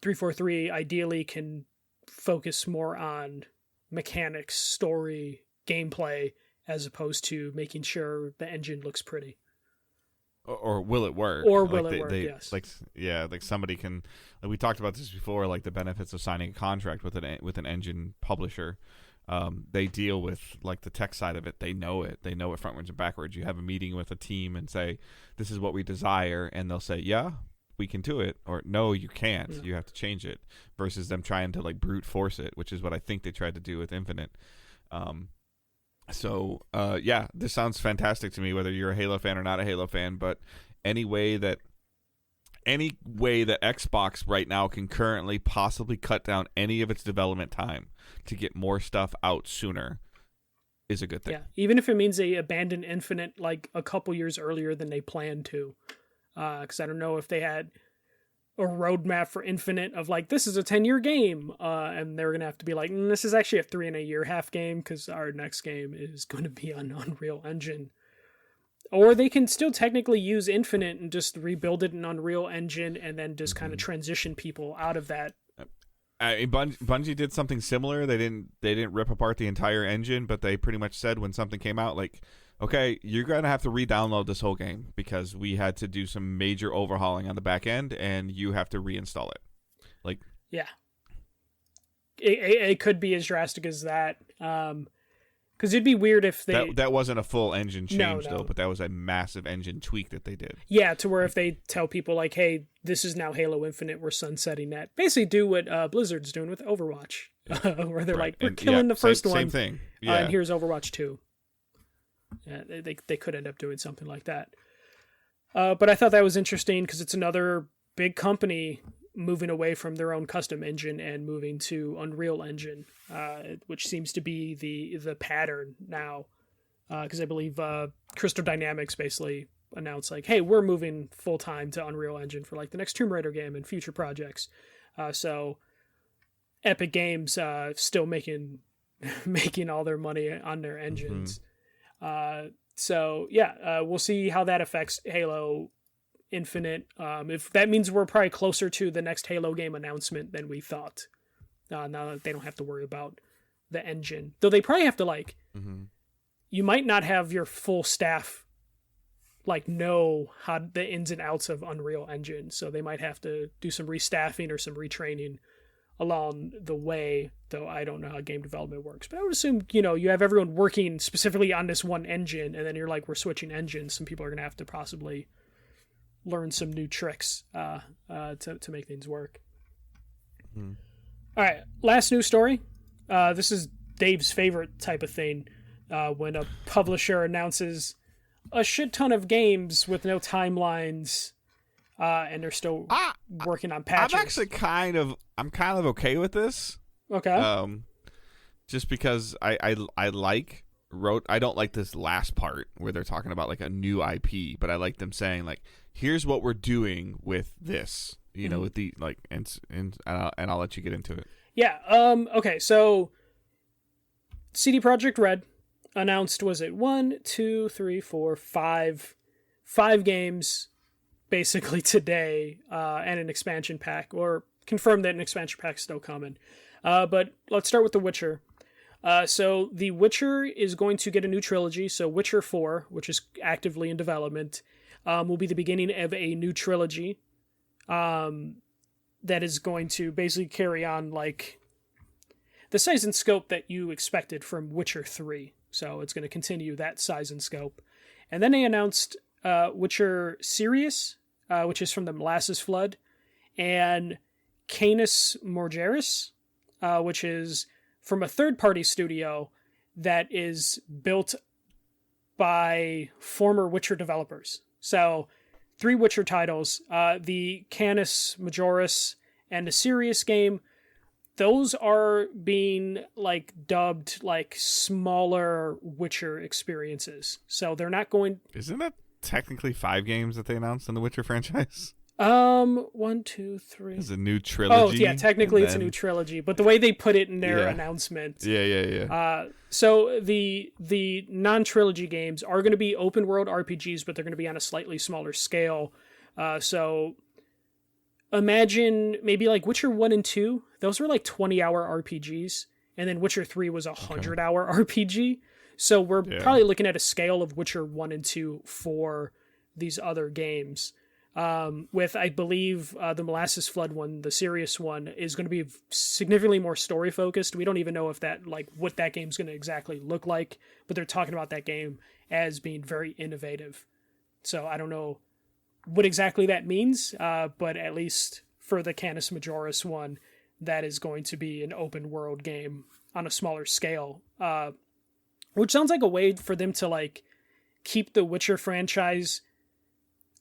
343 ideally can focus more on mechanics, story, gameplay, as opposed to making sure the engine looks pretty. Or will it work? Or will it work, yes. Somebody can... we talked about this before, the benefits of signing a contract with an engine publisher. They deal with the tech side of it. They know it. They know it frontwards and backwards. You have a meeting with a team and say, this is what we desire, and they'll say, yeah, we can do it, or no, you can't. Yeah. You have to change it, versus them trying to brute force it, which is what I think they tried to do with Infinite. This sounds fantastic to me, whether you're a Halo fan or not a Halo fan, but any way that Xbox right now can currently possibly cut down any of its development time to get more stuff out sooner is a good thing. Yeah, even if it means they abandon Infinite a couple years earlier than they planned to. Because I don't know if they had a roadmap for Infinite of this is a 10-year game, and they're gonna have to be this is actually a 3.5-year game, because our next game is going to be on Unreal Engine. Or they can still technically use Infinite and just rebuild it in Unreal Engine, and then just kind of transition people out of that. Bungie did something similar. They didn't rip apart the entire engine, but they pretty much said when something came out, okay, you're going to have to re-download this whole game because we had to do some major overhauling on the back end, and you have to reinstall it. Yeah. It could be as drastic as that. Because it'd be weird if they... That wasn't a full engine change, though, but that was a massive engine tweak that they did. Yeah, to where if they tell people, hey, this is now Halo Infinite, we're sunsetting that. Basically do what Blizzard's doing with Overwatch. Where they're we're killing the first one. Same thing. Yeah. And here's Overwatch 2. Yeah, they could end up doing something like that. But I thought that was interesting, because it's another big company moving away from their own custom engine and moving to Unreal Engine, which seems to be the pattern now. Because I believe Crystal Dynamics basically announced hey, we're moving full time to Unreal Engine for the next Tomb Raider game and future projects. So Epic Games still making all their money on their engines. We'll see how that affects Halo Infinite. If that means we're probably closer to the next Halo game announcement than we thought. Now that they don't have to worry about the engine. Though they probably have to you might not have your full staff know how the ins and outs of Unreal Engine. So they might have to do some restaffing or some retraining along the way, though I don't know how game development works. But I would assume, you have everyone working specifically on this one engine, and then you're we're switching engines. Some people are going to have to possibly learn some new tricks to make things work. All right, last news story. This is Dave's favorite type of thing, when a publisher announces a shit ton of games with no timelines, and they're still working on patches. I'm actually kind of okay with this. Okay. Just because I don't like this last part where they're talking about like a new IP, but I like them saying like, here's what we're doing with this, you know, with the like, and I'll let you get into it. Yeah. Okay. So CD Projekt Red announced, was it 1, 2, 3, 4, 5 games basically today, and an expansion pack, or confirmed that an expansion pack's still coming. But let's start with The Witcher. So The Witcher is going to get a new trilogy. So Witcher 4, which is actively in development, will be the beginning of a new trilogy that is going to basically carry on like the size and scope that you expected from Witcher 3. So it's going to continue that size and scope. And then they announced Witcher Sirius, which is from the Molasses Flood, and Canis Morgeris, which is from a third-party studio that is built by former Witcher developers. So 3 Witcher titles, the Canis Majoris and the Sirius game, those are being like dubbed like smaller Witcher experiences. So they're not going... Isn't that technically 5 games that they announced in the Witcher franchise? 1, 2, 3. It's a new trilogy. Oh, yeah, technically it's a new trilogy, but the way they put it in their announcement. Yeah. So the non-trilogy games are going to be open world RPGs, but they're going to be on a slightly smaller scale. So imagine maybe like Witcher 1 and 2, those were like 20-hour RPGs, and then Witcher 3 was a 100-hour RPG. So we're probably looking at a scale of Witcher 1 and 2 for these other games. With, I believe, the Molasses Flood one, the Sirius one, is going to be significantly more story focused. We don't even know if that, like, what that game's going to exactly look like, but they're talking about that game as being very innovative. So I don't know what exactly that means, but at least for the Canis Majoris one, that is going to be an open world game on a smaller scale, which sounds like a way for them to, like, keep the Witcher franchise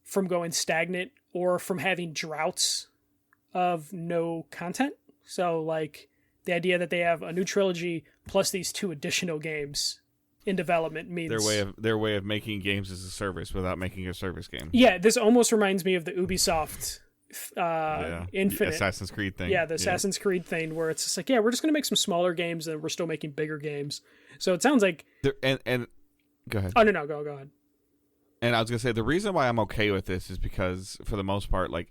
from going stagnant or from having droughts of no content. So like the idea that they have a new trilogy plus these 2 additional games in development means their way of making games as a service without making a service game. Yeah, this almost reminds me of the Ubisoft Infinite Assassin's Creed thing. Yeah, the Assassin's Creed thing where it's just like, yeah, we're just going to make some smaller games and we're still making bigger games. So it sounds like and go ahead. Oh no, go ahead. And I was going to say, the reason why I'm okay with this is because, for the most part, like,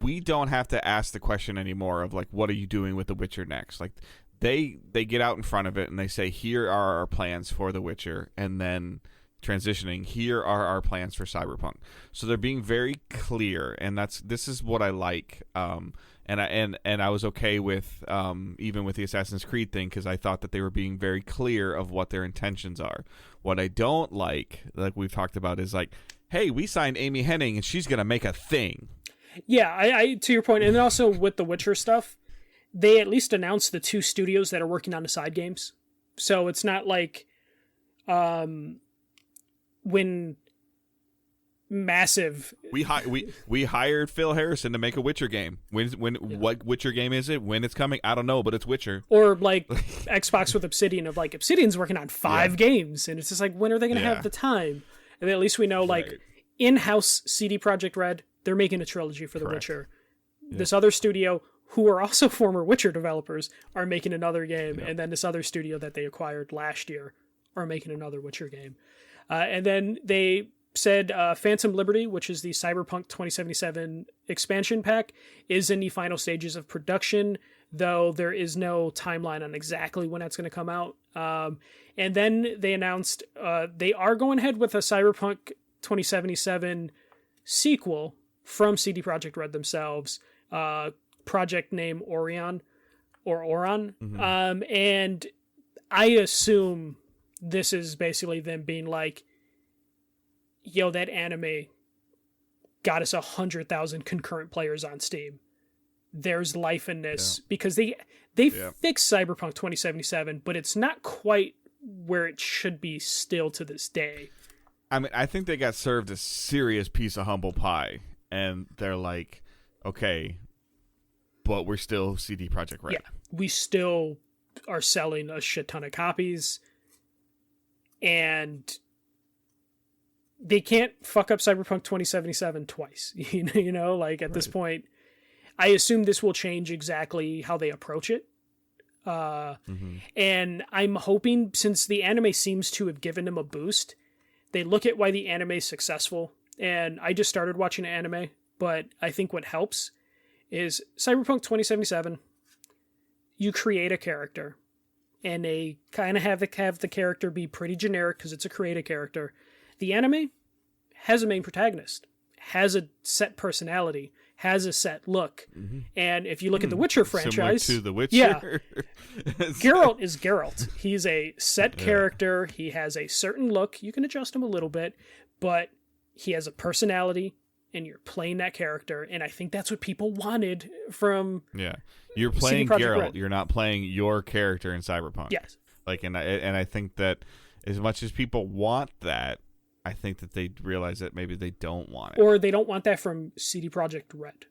we don't have to ask the question anymore of, like, what are you doing with The Witcher next? Like, they get out in front of it and they say, here are our plans for The Witcher, and then transitioning, here are our plans for Cyberpunk. So they're being very clear, and this is what I like. And I was okay with even with the Assassin's Creed thing, because I thought that they were being very clear of what their intentions are. What I don't like we've talked about, is like, hey, we signed Amy Hennig and she's gonna make a thing. Yeah, I to your point, and then also with the Witcher stuff, they at least announced the 2 studios that are working on the side games. So it's not like when massive we hired Phil Harrison to make a Witcher game. What Witcher game is it? When it's coming? I don't know, but it's Witcher. Or like Xbox with Obsidian, of like Obsidian's working on 5 games, and it's just like, when are they going to have the time? And then at least we know, like, in-house CD Projekt Red, they're making a trilogy for The Witcher. This other studio, who are also former Witcher developers, are making another game, and then this other studio that they acquired last year are making another Witcher game. And then they said Phantom Liberty, which is the Cyberpunk 2077 expansion pack, is in the final stages of production, though there is no timeline on exactly when that's going to come out. And then they announced they are going ahead with a Cyberpunk 2077 sequel from CD Projekt Red themselves, project name Orion. Mm-hmm. And I assume this is basically them being like, yo, that anime got us 100,000 concurrent players on Steam. There's life in this, because they fixed Cyberpunk 2077, but it's not quite where it should be still to this day. I mean, I think they got served a serious piece of humble pie, and they're like, okay, but we're still CD Projekt Red. Yeah, we still are selling a shit ton of copies, and they can't fuck up Cyberpunk 2077 twice. You know, like at this point, I assume this will change exactly how they approach it. And I'm hoping, since the anime seems to have given them a boost, they look at why the anime is successful. And I just started watching anime, but I think what helps is Cyberpunk 2077, you create a character, and they kind of have the character be pretty generic because it's a created character. The anime has a main protagonist, has a set personality, has a set look. And if you look at the Witcher franchise, similar to the Witcher. Yeah, Geralt is Geralt. He's a set character. He has a certain look. You can adjust him a little bit, but he has a personality, and you're playing that character. And I think that's what people wanted from. Yeah, you're playing CD Projekt Geralt. Red. You're not playing your character in Cyberpunk. Yes. Like, and I think that as much as people want that, I think that they realize that maybe they don't want it. Or they don't want that from CD Projekt Red.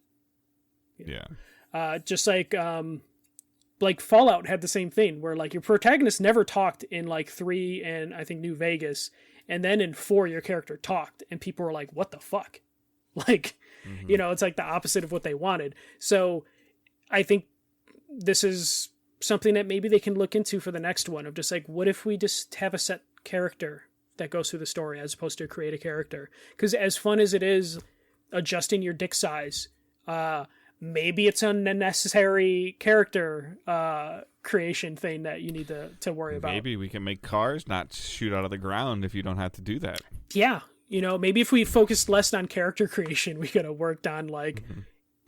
Yeah. Just like Fallout had the same thing, where like your protagonist never talked in like 3 and I think New Vegas, and then in 4 your character talked, and people were like, "What the fuck?" Like, you know, it's like the opposite of what they wanted. So I think this is something that maybe they can look into for the next one, of just like, what if we just have a set character that goes through the story as opposed to create a character? Because as fun as it is adjusting your dick size, maybe it's an unnecessary character creation thing that you need to worry about. Maybe we can make cars not shoot out of the ground if you don't have to do that. Yeah. You know, maybe if we focused less on character creation, we could have worked on like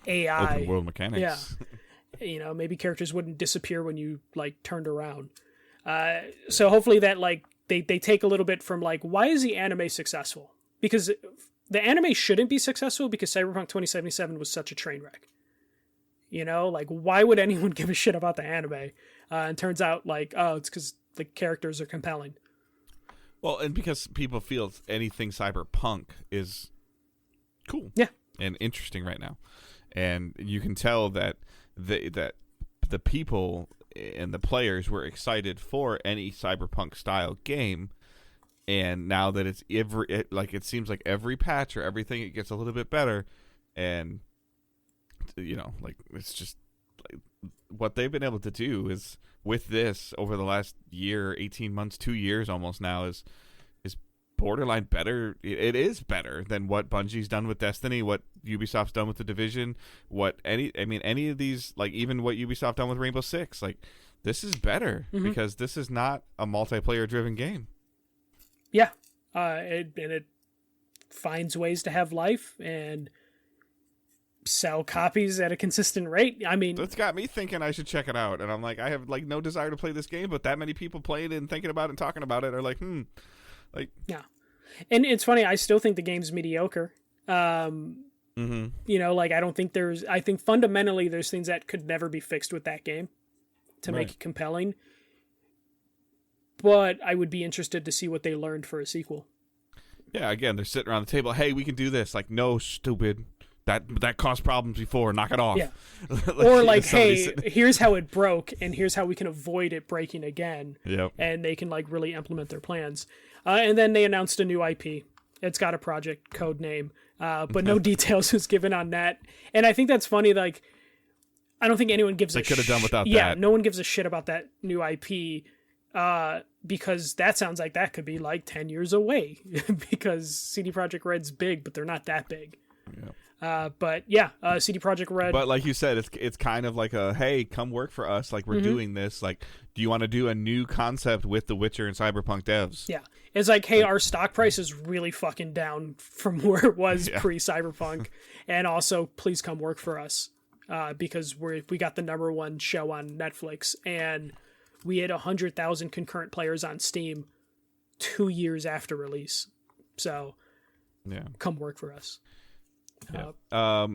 AI. Open world mechanics. Yeah. You know, maybe characters wouldn't disappear when you like turned around. So hopefully that like they take a little bit from like, why is the anime successful? Because the anime shouldn't be successful because Cyberpunk 2077 was such a train wreck. You know, like, why would anyone give a shit about the anime? And turns out like, oh, it's because the characters are compelling. Well, and because people feel anything cyberpunk is cool, and interesting right now, and you can tell that the people and the players were excited for any cyberpunk style game, and now that it's it seems like every patch or everything, it gets a little bit better, and you know, like, it's just like what they've been able to do is with this over the last year, 18 months, 2 years almost now is borderline better. It is better than what Bungie's done with Destiny, what Ubisoft's done with The Division, any of these, like even what Ubisoft done with Rainbow Six. Like, this is better because this is not a multiplayer driven game. Yeah. It finds ways to have life and sell copies at a consistent rate. I mean, that's got me thinking I should check it out, and I'm like, I have like no desire to play this game, but that many people playing it and thinking about it and talking about it are like, like, yeah. And it's funny, I still think the game's mediocre. You know, like, I think fundamentally there's things that could never be fixed with that game to make it compelling. But I would be interested to see what they learned for a sequel. Yeah, again, they're sitting around the table. Hey, we can do this. Like, no, stupid. That caused problems before. Knock it off. Yeah. Or like, hey, here's how it broke, and here's how we can avoid it breaking again. Yep. And they can like really implement their plans. And then they announced a new IP. It's got a project code name, but no details was given on that. And I think that's funny. Like, I don't think anyone gives. They could have done without that. Yeah, no one gives a shit about that new IP. Because that sounds like that could be like 10 years away because CD Projekt Red's big, but they're not that big. Yeah. But yeah, CD Projekt Red. But like you said, it's kind of like a, hey, come work for us. Like, we're doing this. Like, do you want to do a new concept with the Witcher and Cyberpunk devs? Yeah. It's like, hey, our stock price is really fucking down from where it was pre-Cyberpunk. And also, please come work for us because we got the #1 show on Netflix. And we had 100,000 concurrent players on Steam 2 years after release. So, come work for us. Yeah.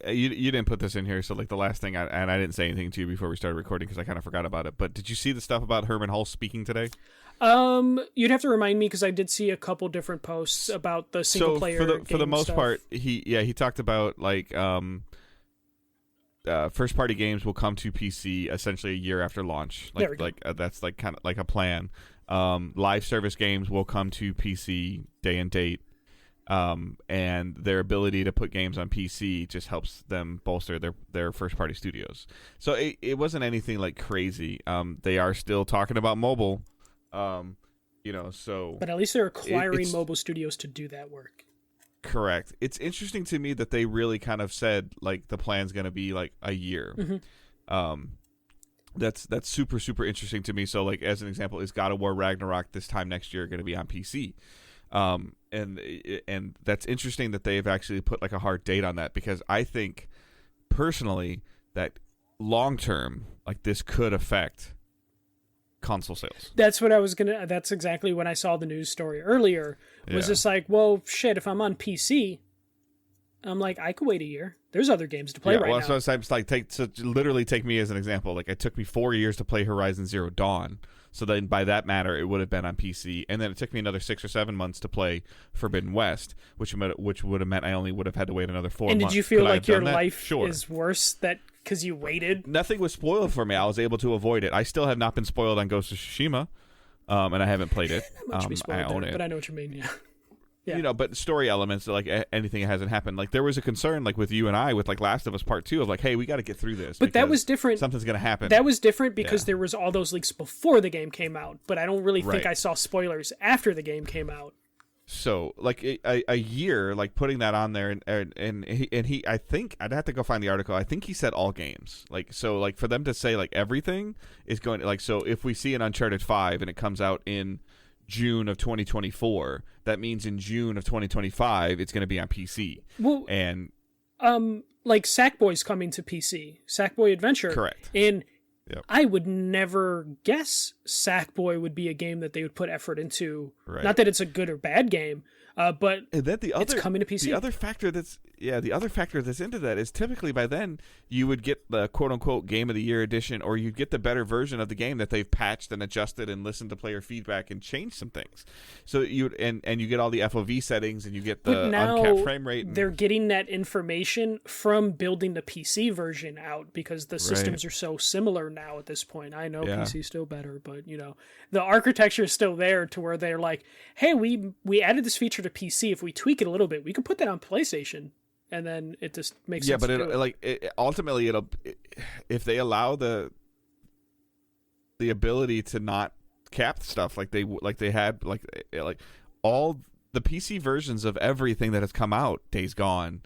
You didn't put this in here, so like the last thing, and I didn't say anything to you before we started recording because I kind of forgot about it. But did you see the stuff about Herman Hulse speaking today? You'd have to remind me because I did see a couple different posts about the single player. For the most stuff. part, he talked about like first party games will come to PC essentially a year after launch. That's like kind of like a plan. Live service games will come to PC day and date. And their ability to put games on PC just helps them bolster their first party studios. So it wasn't anything like crazy. They are still talking about mobile. So but at least they're acquiring mobile studios to do that work. Correct. It's interesting to me that they really kind of said like the plan's going to be like a year. Mm-hmm. That's super super interesting to me. So like as an example, is God of War Ragnarok this time next year going to be on PC? And that's interesting that they've actually put like a hard date on that, because I think personally that long term like this could affect console sales. That's exactly when I saw the news story earlier. Was just like, well, shit, if I'm on PC, I'm like, I could wait a year. There's other games to play right now. So it's like literally take me as an example. Like it took me 4 years to play Horizon Zero Dawn. So then by that matter, it would have been on PC. And then it took me another 6 or 7 months to play Forbidden West, which would have meant I only would have had to wait another 4 months. And did you feel like your life is worse because you waited? Nothing was spoiled for me. I was able to avoid it. I still have not been spoiled on Ghost of Tsushima, and I haven't played it. I own it. But I know what you mean, yeah. Yeah. But story elements, like anything hasn't happened. Like there was a concern, like with you and I, with like Last of Us Part 2, of like, hey, we got to get through this. But that was different. Something's gonna happen. That was different because there was all those leaks before the game came out. But I don't really think I saw spoilers after the game came out. So like a year, like putting that on there, and he I think I'd have to go find the article. I think he said all games. Like so, like for them to say like everything is going to, like, so if we see an Uncharted 5 and it comes out in June of 2024, that means in June of 2025 it's going to be on PC. Well, and like Sackboy's coming to PC, Sackboy Adventure. Correct. And I would never guess Sackboy would be a game that they would put effort into. Right. Not that it's a good or bad game, but and then it's coming to PC. The other factor that's into that is typically by then you would get the quote unquote Game of the Year edition, or you'd get the better version of the game that they've patched and adjusted and listened to player feedback and changed some things. So you get all the FOV settings, and you get the uncapped frame rate. They're getting that information from building the PC version out, because the systems are so similar now at this point. I know PC's still better, but the architecture is still there to where they're like, hey, we added this feature to PC. If we tweak it a little bit, we can put that on PlayStation. And then it just makes sense. Yeah, but ultimately, if they allow the ability to not cap stuff like they had like all the PC versions of everything that has come out, Days Gone,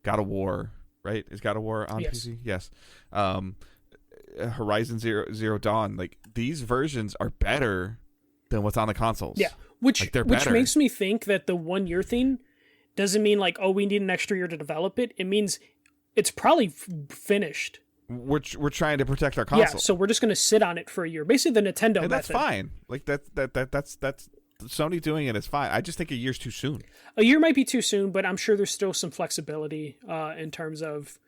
God of War, right? Is God of War on PC? Yes. Horizon Zero Dawn, like these versions are better than what's on the consoles. Yeah, which makes me think that the 1 year thing doesn't mean like, oh, we need an extra year to develop it. It means it's probably finished. We're trying to protect our console. Yeah, so we're just going to sit on it for a year. Basically, the Nintendo method. That's fine. Like that's Sony doing it is fine. I just think a year's too soon. A year might be too soon, but I'm sure there's still some flexibility in terms of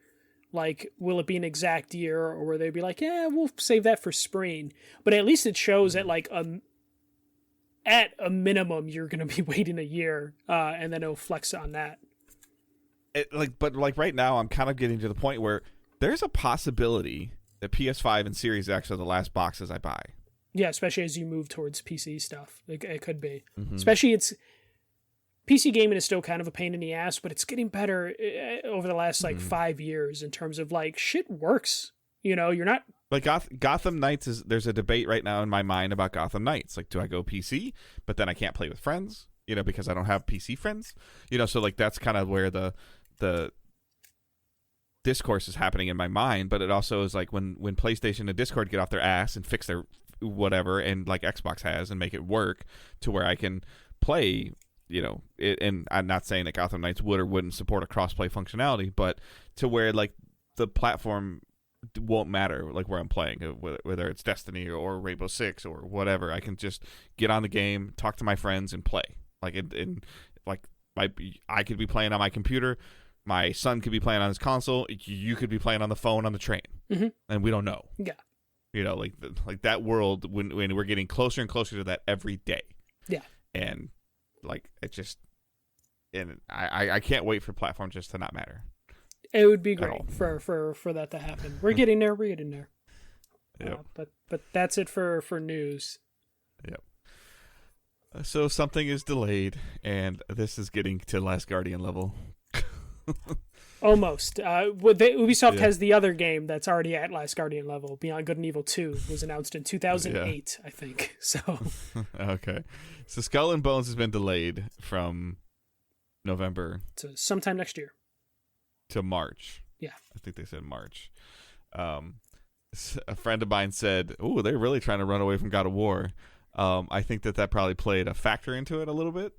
like, will it be an exact year, or will they be like, yeah, we'll save that for spring. But at least it shows that like at a minimum, you're going to be waiting a year, and then it'll flex on that. But right now, I'm kind of getting to the point where there's a possibility that PS5 and Series X are the last boxes I buy. Yeah, especially as you move towards PC stuff. It could be. Mm-hmm. Especially PC gaming is still kind of a pain in the ass, but it's getting better over the last 5 years in terms of like shit works. You're not. Like Gotham Knights there's a debate right now in my mind about Gotham Knights. Like, do I go PC, but then I can't play with friends, because I don't have PC friends, so like that's kind of where the discourse is happening in my mind. But it also is like when PlayStation and Discord get off their ass and fix their whatever, and like Xbox has, and make it work to where I can play, and I'm not saying that Gotham Knights would or wouldn't support a cross-play functionality, but to where like the platform won't matter, like where I'm playing, whether it's Destiny or Rainbow Six or whatever. I can just get on the game, talk to my friends, and play. Like I could be playing on my computer, my son could be playing on his console, you could be playing on the phone on the train, and we don't know. Yeah. like that world when we're getting closer and closer to that every day. Yeah. And like it just, and I can't wait for platforms just to not matter. It would be great for that to happen. We're getting there. We're getting there. Yep. But that's it for news. Yep. So something is delayed, and this is getting to Last Guardian level. Almost. Ubisoft has the other game that's already at Last Guardian level. Beyond Good and Evil 2 was announced in 2008, I think. So. Okay. So Skull and Bones has been delayed from November to sometime next year. To March. Yeah. I think they said March. A friend of mine said, "Oh, they're really trying to run away from God of War." I think that probably played a factor into it a little bit,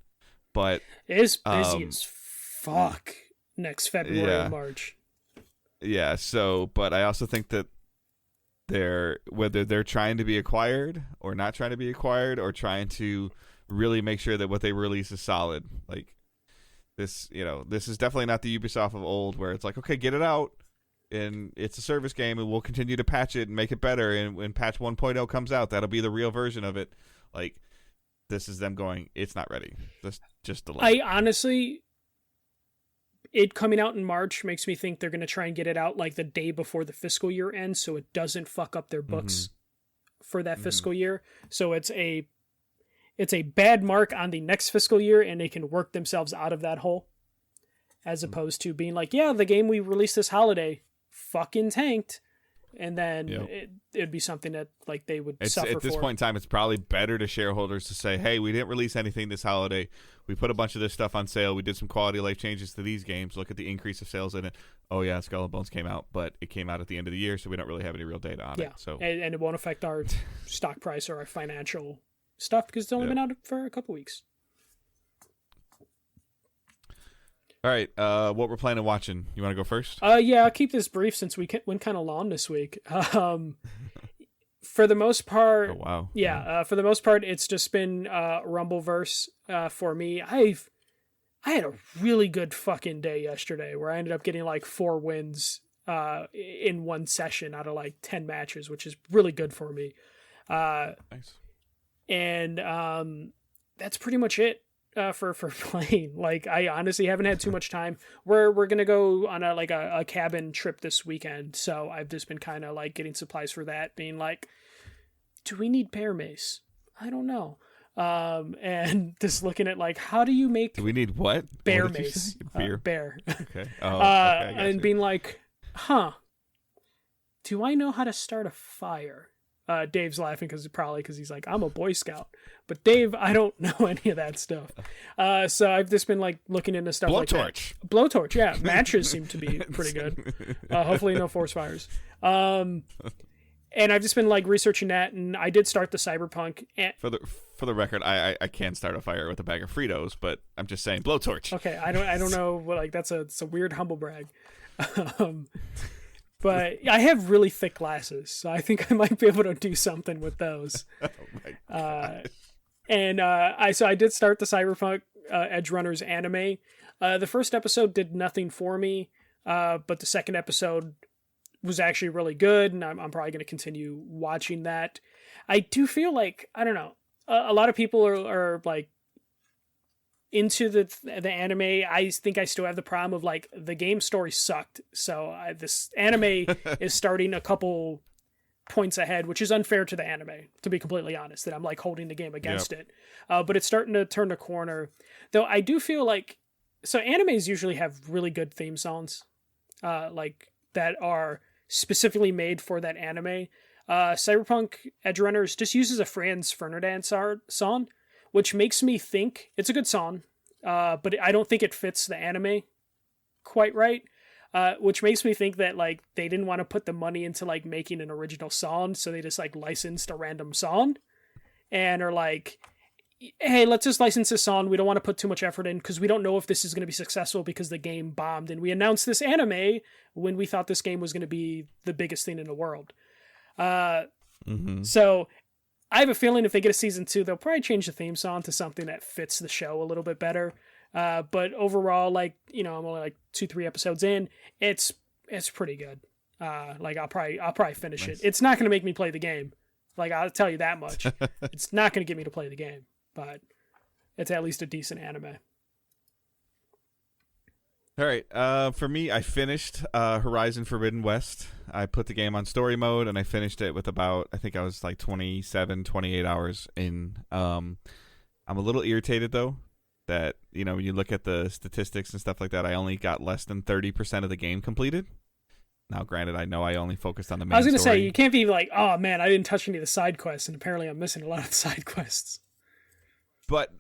but it is busy as fuck next February and March. Yeah. So, but I also think that whether they're trying to be acquired or not trying to be acquired, or trying to really make sure that what they release is solid. Like this, this is definitely not the Ubisoft of old, where it's like, okay, get it out. And it's a service game, and we'll continue to patch it and make it better. And when patch 1.0 comes out, that'll be the real version of it. Like, this is them going, it's not ready. Just delay. I honestly, it coming out in March makes me think they're going to try and get it out like the day before the fiscal year ends, so it doesn't fuck up their books for that fiscal year. So it's a bad mark on the next fiscal year, and they can work themselves out of that hole, as opposed to being like, yeah, the game we released this holiday fucking tanked, and then it'd be something that like they would suffer for. At this point in time, it's probably better to shareholders to say, hey, we didn't release anything this holiday. We put a bunch of this stuff on sale. We did some quality of life changes to these games. Look at the increase of sales in it. Oh yeah, Skull and Bones came out, but it came out at the end of the year, so we don't really have any real data on it. So and it won't affect our stock price or our financial stuff because it's only been out for a couple weeks. All right, what we're planning on watching. You want to go first? Yeah, I'll keep this brief since we went kind of long this week. For the most part, oh wow, for the most part, it's just been Rumbleverse for me. I had a really good fucking day yesterday where I ended up getting like 4 wins in one session out of like 10 matches, which is really good for me. Nice. And that's pretty much it. For playing. Like, I honestly haven't had too much time. We're gonna go on a cabin trip this weekend, so I've just been kind of like getting supplies for that, being like, do we need bear mace? I don't know. And just looking at like, how do you make? Do we need what? Bear what mace? Bear. Okay. Oh, okay. And being like, do I know how to start a fire? Dave's laughing because he's like, I'm a Boy Scout. But Dave, I don't know any of that stuff. So I've just been like looking into stuff like that. Blowtorch, yeah. Matches seem to be pretty good. Hopefully no forest fires. And I've just been like researching that, and I did start the Cyberpunk. For the record, I can start a fire with a bag of Fritos, but I'm just saying blowtorch. Okay, I don't know. Like it's a weird humble brag. But I have really thick glasses, so I think I might be able to do something with those. Oh my gosh. And I did start the Cyberpunk Edgerunners anime. The first episode did nothing for me, but the second episode was actually really good, and I'm probably going to continue watching that. I do feel like, I don't know, a lot of people are like into the anime. I think I still have the problem of like the game story sucked, so this anime is starting a couple points ahead, which is unfair to the anime, to be completely honest, that I'm like holding the game against it. But it's starting to turn the corner, though. I do feel like, so animes usually have really good theme songs like that are specifically made for that anime. Cyberpunk Edgerunners just uses a Franz Ferdinand song, which makes me think it's a good song, but I don't think it fits the anime quite right. Which makes me think that like they didn't want to put the money into like making an original song, so they just like licensed a random song, and are like, hey, let's just license this song. We don't want to put too much effort in because we don't know if this is going to be successful because the game bombed, and we announced this anime when we thought this game was going to be the biggest thing in the world. So I have a feeling if they get a season 2, they'll probably change the theme song to something that fits the show a little bit better. But overall, like, I'm only like 2-3 episodes in. It's pretty good. Like I'll probably finish Nice. it. It's not going to make me play the game. Like I'll tell you that much. It's not going to get me to play the game, but it's at least a decent anime. All right. For me, I finished Horizon Forbidden West. I put the game on story mode, and I finished it with about, I think I was like 27, 28 hours in. I'm a little irritated, though, that, when you look at the statistics and stuff like that, I only got less than 30% of the game completed. Now, granted, I know I only focused on the main I was going to story. say, you can't be like, oh, man, I didn't touch any of the side quests, and apparently I'm missing a lot of the side quests. But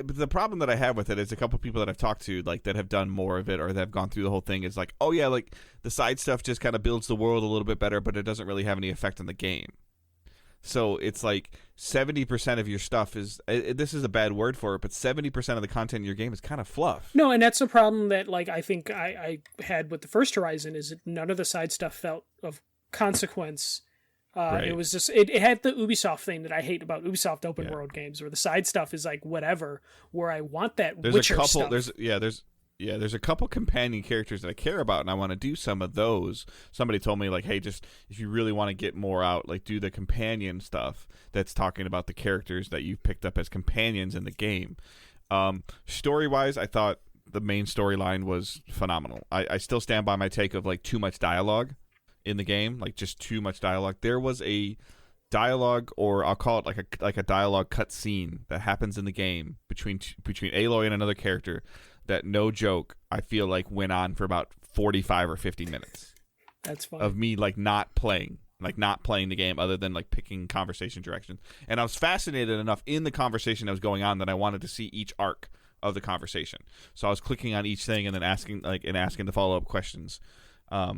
the problem that I have with it is a couple people that I've talked to, like, that have done more of it or that have gone through the whole thing is like, oh yeah, like the side stuff just kind of builds the world a little bit better, but it doesn't really have any effect on the game. So it's like 70% of your stuff is, this is a bad word for it, but 70% of the content in your game is kind of fluff. No, and that's the problem that, like, I think I had with the first Horizon is that none of the side stuff felt of consequence. Right. It was just it had the Ubisoft thing that I hate about Ubisoft open world games, where the side stuff is like whatever. Where I want that Witcher stuff. There's a couple companion characters that I care about, and I want to do some of those. Somebody told me, like, hey, just if you really want to get more out, like, do the companion stuff that's talking about the characters that you've picked up as companions in the game. Story wise, I thought the main storyline was phenomenal. I still stand by my take of like too much dialogue in the game, like just too much dialogue. There was a dialogue, or I'll call it like a dialogue cut scene that happens in the game between Aloy and another character that, no joke, I feel like went on for about 45 or 50 minutes. That's fine. Of me like not playing the game other than like picking conversation directions. And I was fascinated enough in the conversation that was going on that I wanted to see each arc of the conversation. So I was clicking on each thing and then asking the follow-up questions. But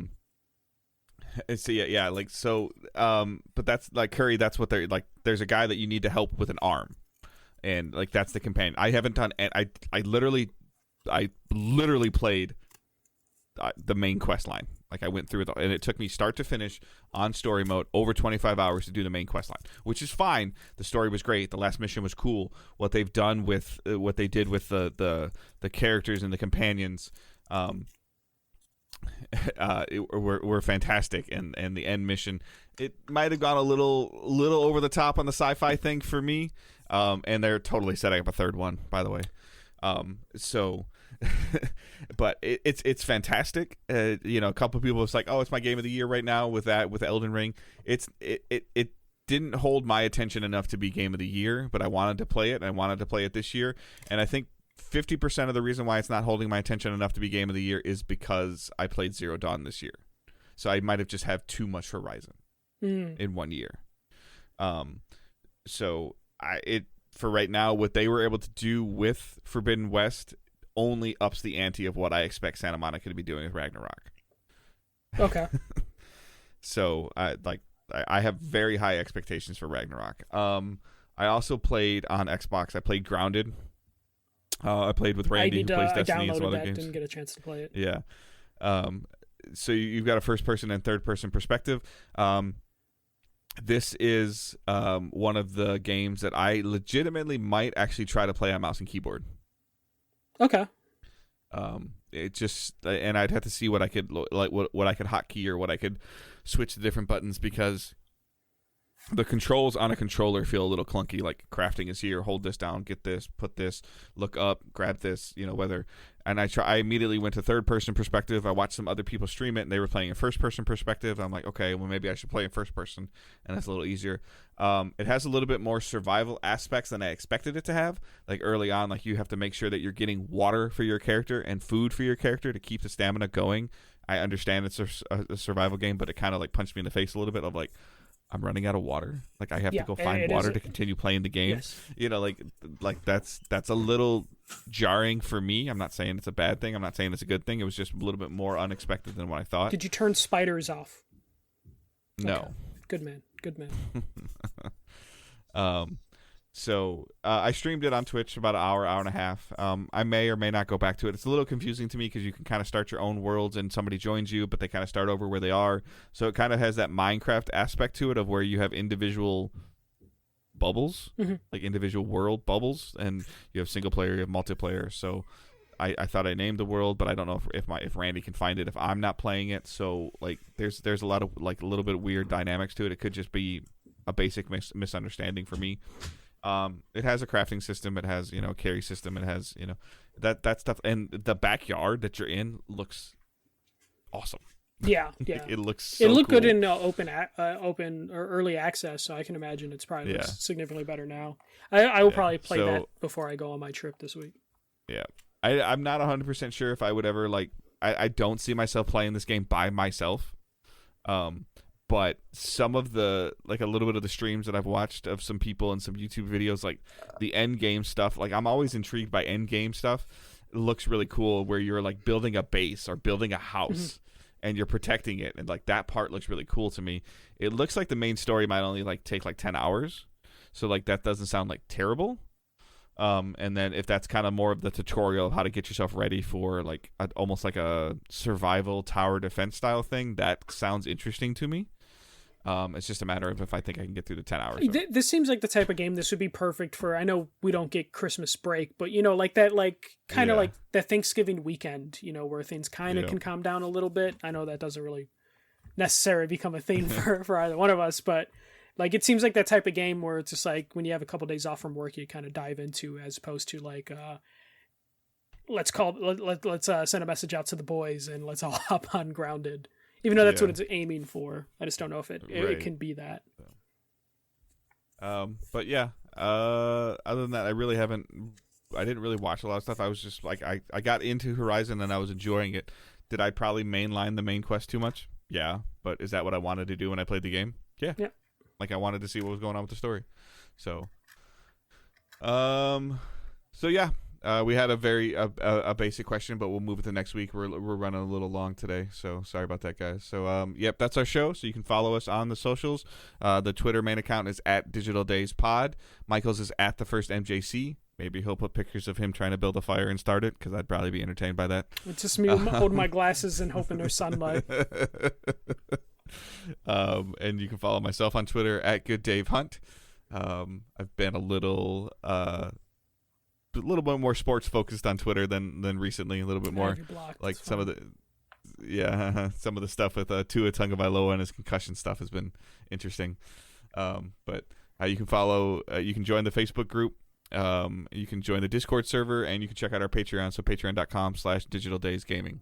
that's like Curry, that's what they're like. There's a guy that you need to help with an arm, and like that's the companion. I haven't done, and I literally played the main quest line. Like I went through it, and it took me start to finish on story mode over 25 hours to do the main quest line, which is fine. The story was great. The last mission was cool. What they've done with what they did with the characters and the companions. Were fantastic, and the end mission, it might have gone a little over the top on the sci-fi thing for me, and they're totally setting up a third one, by the way. But it's fantastic. A couple of people was like, oh, it's my game of the year right now with Elden Ring. It didn't hold my attention enough to be game of the year, but I wanted to play it, and I wanted to play it this year, and I think 50% of the reason why it's not holding my attention enough to be game of the year is because I played Zero Dawn this year. So I might have just had too much Horizon in 1 year. For right now, what they were able to do with Forbidden West only ups the ante of what I expect Santa Monica to be doing with Ragnarok. Okay. So I have very high expectations for Ragnarok. I also played on Xbox. I played Grounded. I played with Randy, who plays Destiny and some other games. Didn't get a chance to play it. Yeah. So you've got a first-person and third-person perspective. This is one of the games that I legitimately might actually try to play on mouse and keyboard. Okay. It just, and I'd have to see what I could what I could hotkey or what I could switch to different buttons, because the controls on a controller feel a little clunky. Like crafting is here, hold this down, get this, put this, look up, grab this, whether. And I immediately went to third person perspective. I watched some other people stream it, and they were playing in first person perspective. I'm like, okay, well maybe I should play in first person, and that's a little easier. It has a little bit more survival aspects than I expected it to have. Like early on, like you have to make sure that you're getting water for your character and food for your character to keep the stamina going. I understand it's a survival game, but it kind of like punched me in the face a little bit of like, I'm running out of water. Like I have to go find water to continue playing the game. Yes. Like that's a little jarring for me. I'm not saying it's a bad thing. I'm not saying it's a good thing. It was just a little bit more unexpected than what I thought. Did you turn spiders off? No. Okay. Good man. So I streamed it on Twitch about an hour and a half. I may or may not go back to it. It's a little confusing to me because you can kind of start your own worlds and somebody joins you, but they kind of start over where they are. So it kind of has that Minecraft aspect to it of where you have individual bubbles, like individual world bubbles, and you have single player, you have multiplayer. So I thought I named the world, but I don't know if Randy can find it if I'm not playing it. So like there's a lot of like a little bit of weird dynamics to it. It could just be a basic misunderstanding for me. It has a crafting system. It has a carry system. It has that stuff, and the backyard that you're in looks awesome. Yeah. It looks. It looked cool. good in open or early access, so I can imagine it's probably looks significantly better now. I will probably play that before I go on my trip this week. Yeah, I'm not 100% sure if I would ever like. I don't see myself playing this game by myself. But some of the like a little bit of the streams that I've watched of some people and some YouTube videos, like the end game stuff. Like I'm always intrigued by end game stuff. It looks really cool where you're like building a base or building a house. And you're protecting it, and like that part looks really cool to me. It looks like the main story might only like take like 10 hours, so like that doesn't sound like terrible. And then if that's kind of more of the tutorial of how to get yourself ready for like almost like a survival tower defense style thing, that sounds interesting to me. It's just a matter of if I think I can get through the 10 hours. This seems like the type of game this would be perfect for. I know we don't get Christmas break, but like that, like kind of like the Thanksgiving weekend, where things kind of can calm down a little bit. I know that doesn't really necessarily become a thing for either one of us, but like it seems like that type of game where it's just like when you have a couple days off from work, you kind of dive into, as opposed to like let's send a message out to the boys and let's all hop on Grounded. Even though that's what it's aiming for. I just don't know if it can be that. But yeah, other than that, I didn't really watch a lot of stuff. I was just like, I got into Horizon and I was enjoying it. Did I probably mainline the main quest too much? Yeah. But is that what I wanted to do when I played the game? Yeah. Like I wanted to see what was going on with the story. So yeah. We had a very basic question, but we'll move it to next week. We're running a little long today, so sorry about that, guys. So yep, that's our show. So you can follow us on the socials. The Twitter main account is @DigitalDaysPod. Michael's is @TheFirstMJC. Maybe he'll put pictures of him trying to build a fire and start it, because I'd probably be entertained by that. It's just me holding my glasses and hoping there's sunlight. And you can follow myself on Twitter @GoodDaveHunt. I've been a little bit more sports focused on Twitter than recently. A little bit more like some of the stuff with Tua Tagovailoa and his concussion stuff has been interesting. But you can follow, you can join the Facebook group, you can join the Discord server, and you can check out our Patreon. So patreon.com/digitaldaysgaming.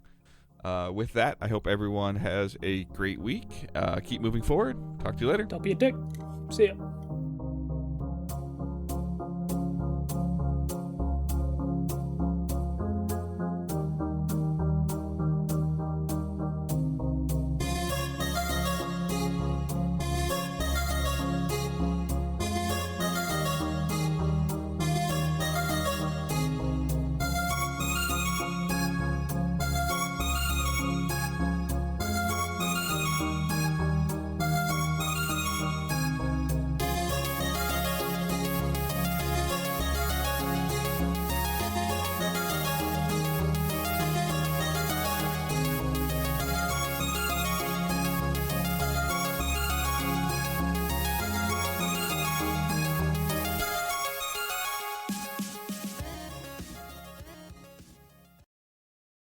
With that, I hope everyone has a great week. Keep moving forward. Talk to you later. Don't be a dick. See ya.